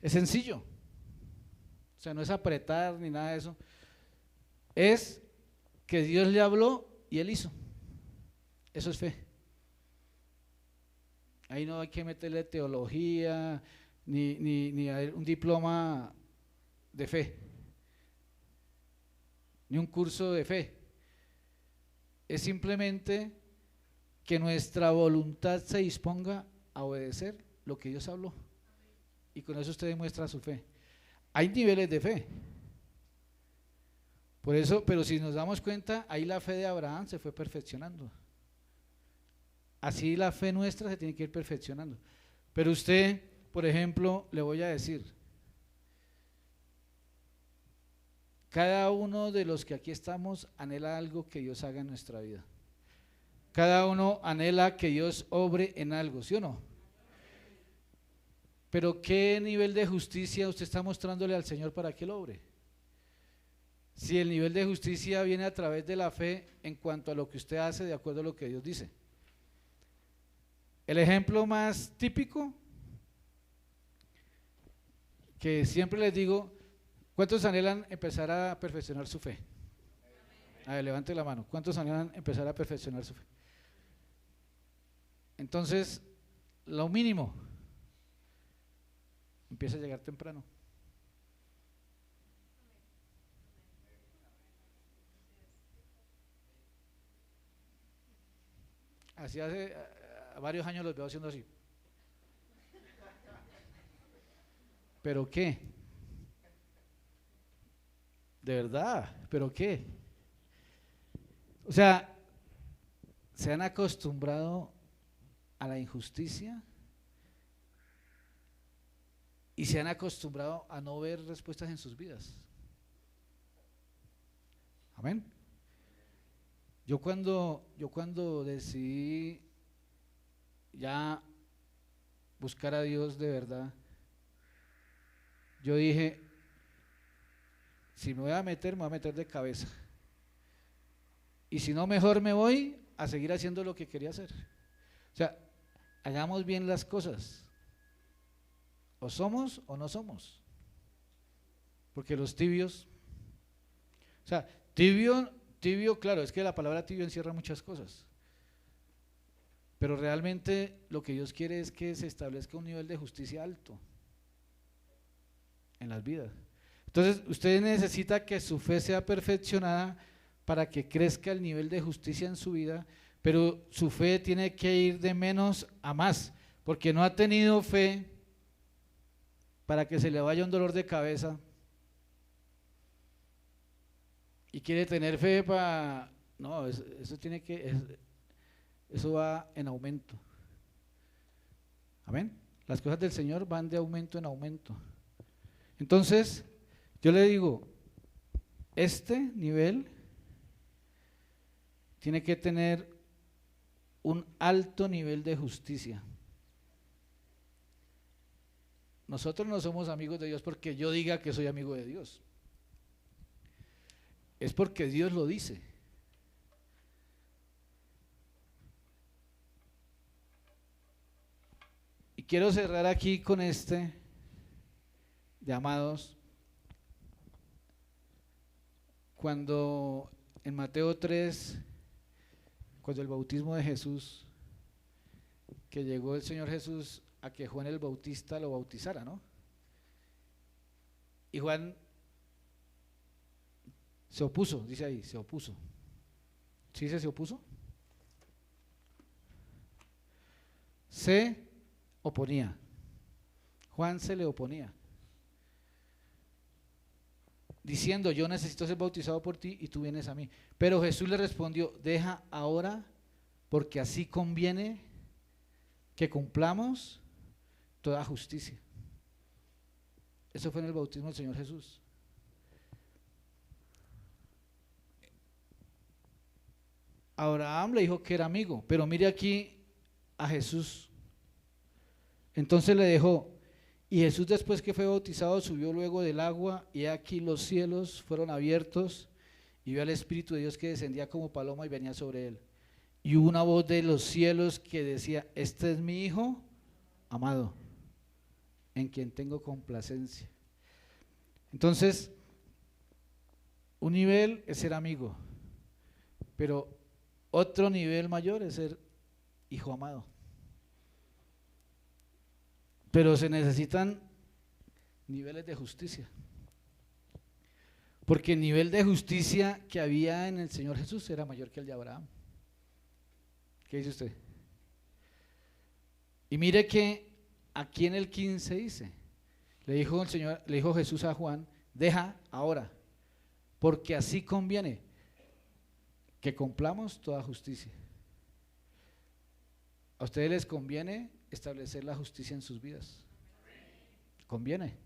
es sencillo. O sea, no es apretar ni nada de eso. Es que Dios le habló y él hizo. Eso es fe. Ahí no hay que meterle teología ni un diploma de fe. ni un curso de fe. Es simplemente que nuestra voluntad se disponga a obedecer lo que Dios habló. Y con eso usted demuestra su fe. Hay niveles de fe. Por eso, pero si nos damos cuenta, ahí la fe de Abraham se fue perfeccionando. Así la fe nuestra se tiene que ir perfeccionando. Pero usted, por ejemplo, le voy a decir, cada uno de los que aquí estamos anhela algo que Dios haga en nuestra vida. Cada uno anhela que Dios obre en algo, ¿sí o no? Pero ¿qué nivel de justicia usted está mostrándole al Señor para que Él obre? Si el nivel de justicia viene a través de la fe en cuanto a lo que usted hace de acuerdo a lo que Dios dice. El ejemplo más típico, que siempre les digo, ¿cuántos anhelan empezar a perfeccionar su fe? A ver, levante la mano. ¿Cuántos anhelan empezar a perfeccionar su fe? Entonces, lo mínimo, empieza a llegar temprano. Así hace varios años los veo haciendo así. ¿Pero qué? De verdad, ¿pero qué? O sea, se han acostumbrado a la injusticia y se han acostumbrado a no ver respuestas en sus vidas. Amén. Yo cuando decidí ya buscar a Dios de verdad, yo dije, si me voy a meter de cabeza. Y si no, mejor me voy a seguir haciendo lo que quería hacer. O sea, hagamos bien las cosas. O somos o no somos. Porque los tibios, o sea, tibio, claro, es que la palabra tibio encierra muchas cosas. Pero realmente lo que Dios quiere es que se establezca un nivel de justicia alto en las vidas. Entonces, usted necesita que su fe sea perfeccionada para que crezca el nivel de justicia en su vida, pero su fe tiene que ir de menos a más, porque no ha tenido fe para que se le vaya un dolor de cabeza y quiere tener fe para… No, eso tiene que… Eso va en aumento. Amén. Las cosas del Señor van de aumento en aumento. Entonces, yo le digo, este nivel tiene que tener un alto nivel de justicia. Nosotros no somos amigos de Dios porque yo diga que soy amigo de Dios. Es porque Dios lo dice. Y quiero cerrar aquí con este, llamados, cuando en Mateo 3, cuando el bautismo de Jesús, que llegó el Señor Jesús a que Juan el Bautista lo bautizara, ¿no? Y Juan se opuso, dice ahí, se opuso. ¿Sí se opuso? Se oponía. Juan se le oponía, diciendo, yo necesito ser bautizado por ti y tú vienes a mí. Pero Jesús le respondió, deja ahora, porque así conviene que cumplamos toda justicia. Eso fue en el bautismo del Señor Jesús. Abraham le dijo que era amigo, pero mire aquí a Jesús. Entonces le dejó, y Jesús, después que fue bautizado, subió luego del agua, y aquí los cielos fueron abiertos, y vio al Espíritu de Dios que descendía como paloma y venía sobre él. Y hubo una voz de los cielos que decía, este es mi Hijo amado, en quien tengo complacencia. Entonces, un nivel es ser amigo, pero otro nivel mayor es ser hijo amado. Pero se necesitan niveles de justicia. Porque el nivel de justicia que había en el Señor Jesús era mayor que el de Abraham. ¿Qué dice usted? Y mire que aquí en el 15 dice, le dijo Jesús a Juan, deja ahora, porque así conviene que cumplamos toda justicia. ¿A ustedes les conviene establecer la justicia en sus vidas? Conviene.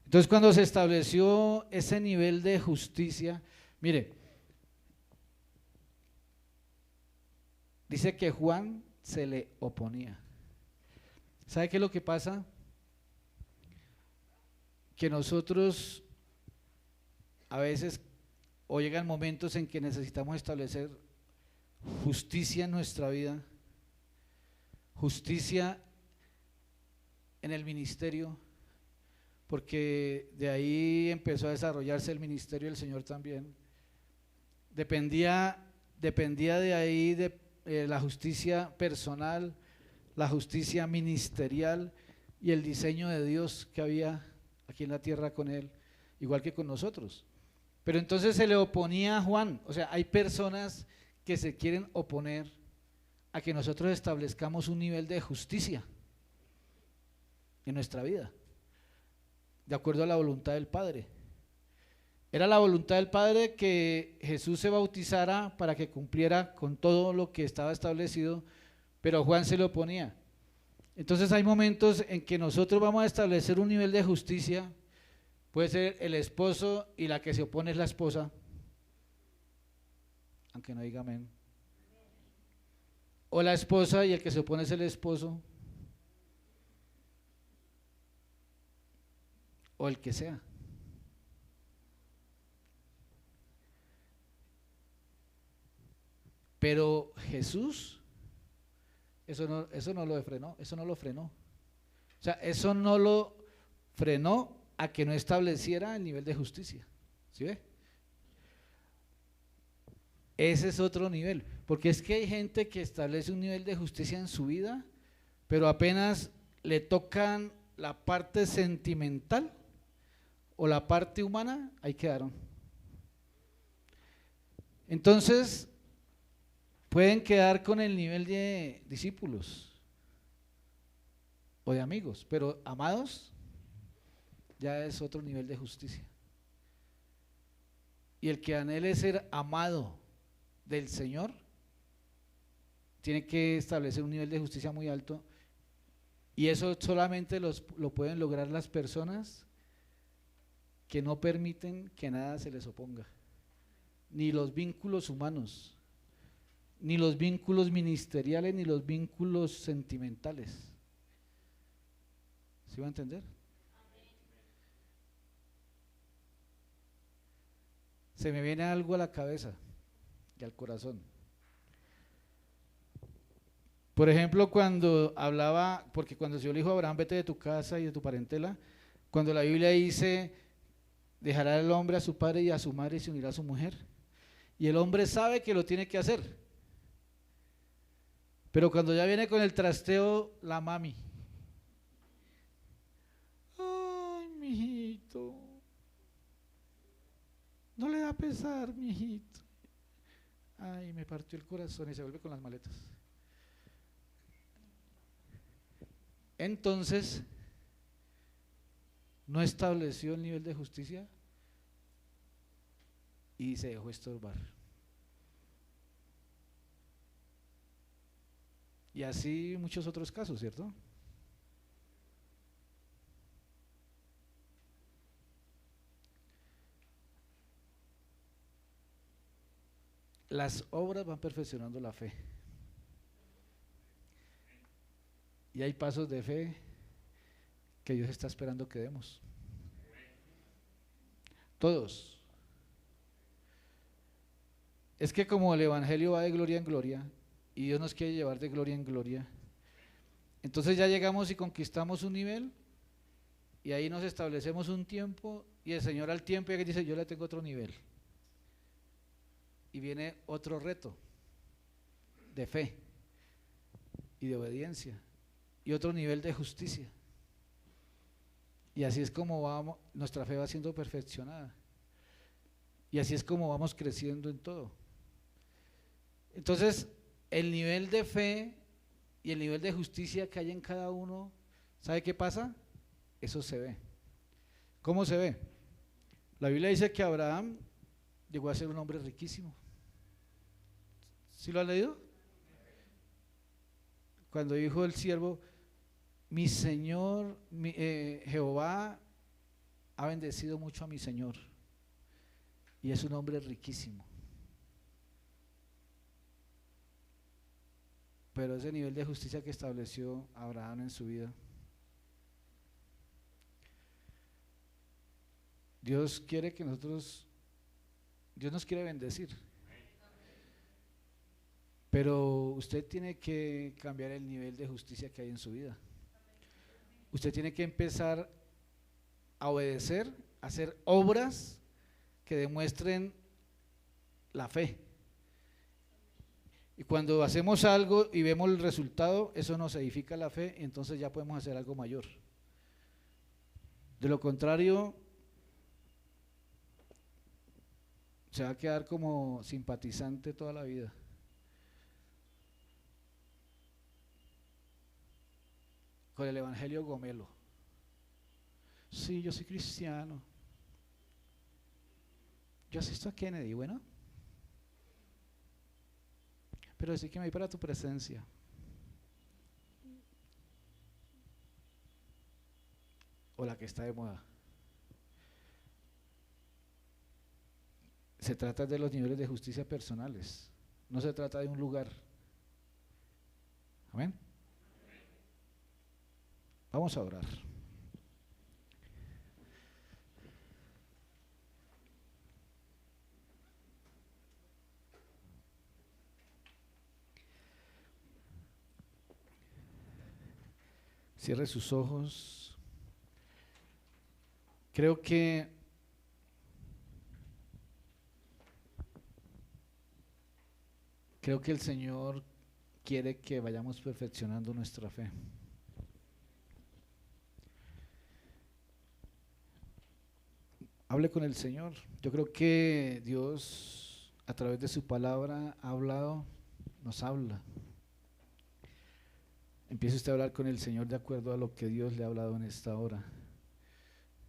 Entonces, cuando se estableció ese nivel de justicia, mire, dice que Juan se le oponía. ¿Sabe qué es lo que pasa? Que nosotros a veces, o llegan momentos en que necesitamos establecer justicia en nuestra vida, justicia en el ministerio, porque de ahí empezó a desarrollarse el ministerio del Señor también. Dependía de ahí de la justicia personal, la justicia ministerial y el diseño de Dios que había aquí en la tierra con él, igual que con nosotros. Pero entonces se le oponía a Juan. O sea, hay personas que se quieren oponer a que nosotros establezcamos un nivel de justicia en nuestra vida, de acuerdo a la voluntad del Padre. Era la voluntad del Padre que Jesús se bautizara para que cumpliera con todo lo que estaba establecido, pero Juan se le oponía. Entonces hay momentos en que nosotros vamos a establecer un nivel de justicia, puede ser el esposo y la que se opone es la esposa, aunque no diga amén, o la esposa y el que se opone es el esposo, o el que sea. Pero Jesús, eso no lo frenó, eso no lo frenó. O sea, eso no lo frenó a que no estableciera el nivel de justicia. ¿Sí ve? Ese es otro nivel, porque es que hay gente que establece un nivel de justicia en su vida, pero apenas le tocan la parte sentimental o la parte humana, ahí quedaron. Entonces, pueden quedar con el nivel de discípulos o de amigos, pero amados ya es otro nivel de justicia. Y el que anhele ser amado del Señor tiene que establecer un nivel de justicia muy alto, y eso solamente lo pueden lograr las personas que no permiten que nada se les oponga, ni los vínculos humanos, ni los vínculos ministeriales, ni los vínculos sentimentales. ¿Sí va a entender? Se me viene algo a la cabeza y al corazón. Por ejemplo, cuando hablaba, porque cuando el Señor le dijo a Abraham, vete de tu casa y de tu parentela, cuando la Biblia dice, dejará el hombre a su padre y a su madre y se unirá a su mujer, y el hombre sabe que lo tiene que hacer, pero cuando ya viene con el trasteo, la mami, ay, mijito, no le da pesar, mijito, ay, me partió el corazón, y se vuelve con las maletas. Entonces, no estableció el nivel de justicia y se dejó estorbar. Y así muchos otros casos, ¿cierto? Las obras van perfeccionando la fe. Y hay pasos de fe que Dios está esperando que demos. Todos. Es que como el evangelio va de gloria en gloria y Dios nos quiere llevar de gloria en gloria, entonces ya llegamos y conquistamos un nivel y ahí nos establecemos un tiempo y el Señor al tiempo ya dice, yo le tengo otro nivel. Y viene otro reto de fe y de obediencia y otro nivel de justicia. Y así es como nuestra fe va siendo perfeccionada. Y así es como vamos creciendo en todo. Entonces, el nivel de fe y el nivel de justicia que hay en cada uno, ¿sabe qué pasa? Eso se ve. ¿Cómo se ve? La Biblia dice que Abraham llegó a ser un hombre riquísimo. ¿Sí lo han leído? Cuando dijo el siervo, mi Señor, Jehová ha bendecido mucho a mi Señor, y es un hombre riquísimo. Pero ese nivel de justicia que estableció Abraham en su vida, Dios quiere que nosotros, Dios nos quiere bendecir, pero usted tiene que cambiar el nivel de justicia que hay en su vida. Usted tiene que empezar a obedecer, a hacer obras que demuestren la fe. Y cuando hacemos algo y vemos el resultado, eso nos edifica la fe, y entonces ya podemos hacer algo mayor. De lo contrario, se va a quedar como simpatizante toda la vida. Con el evangelio gomelo. Sí, yo soy cristiano. Yo asisto a Kennedy, bueno. Pero sí que me voy para tu presencia. O la que está de moda. Se trata de los niveles de justicia personales. No se trata de un lugar. Amén. Vamos a orar. Cierre sus ojos. Creo que el Señor quiere que vayamos perfeccionando nuestra fe. Hable con el Señor. Yo creo que Dios, a través de su palabra, ha hablado, nos habla. Empiece usted a hablar con el Señor de acuerdo a lo que Dios le ha hablado en esta hora.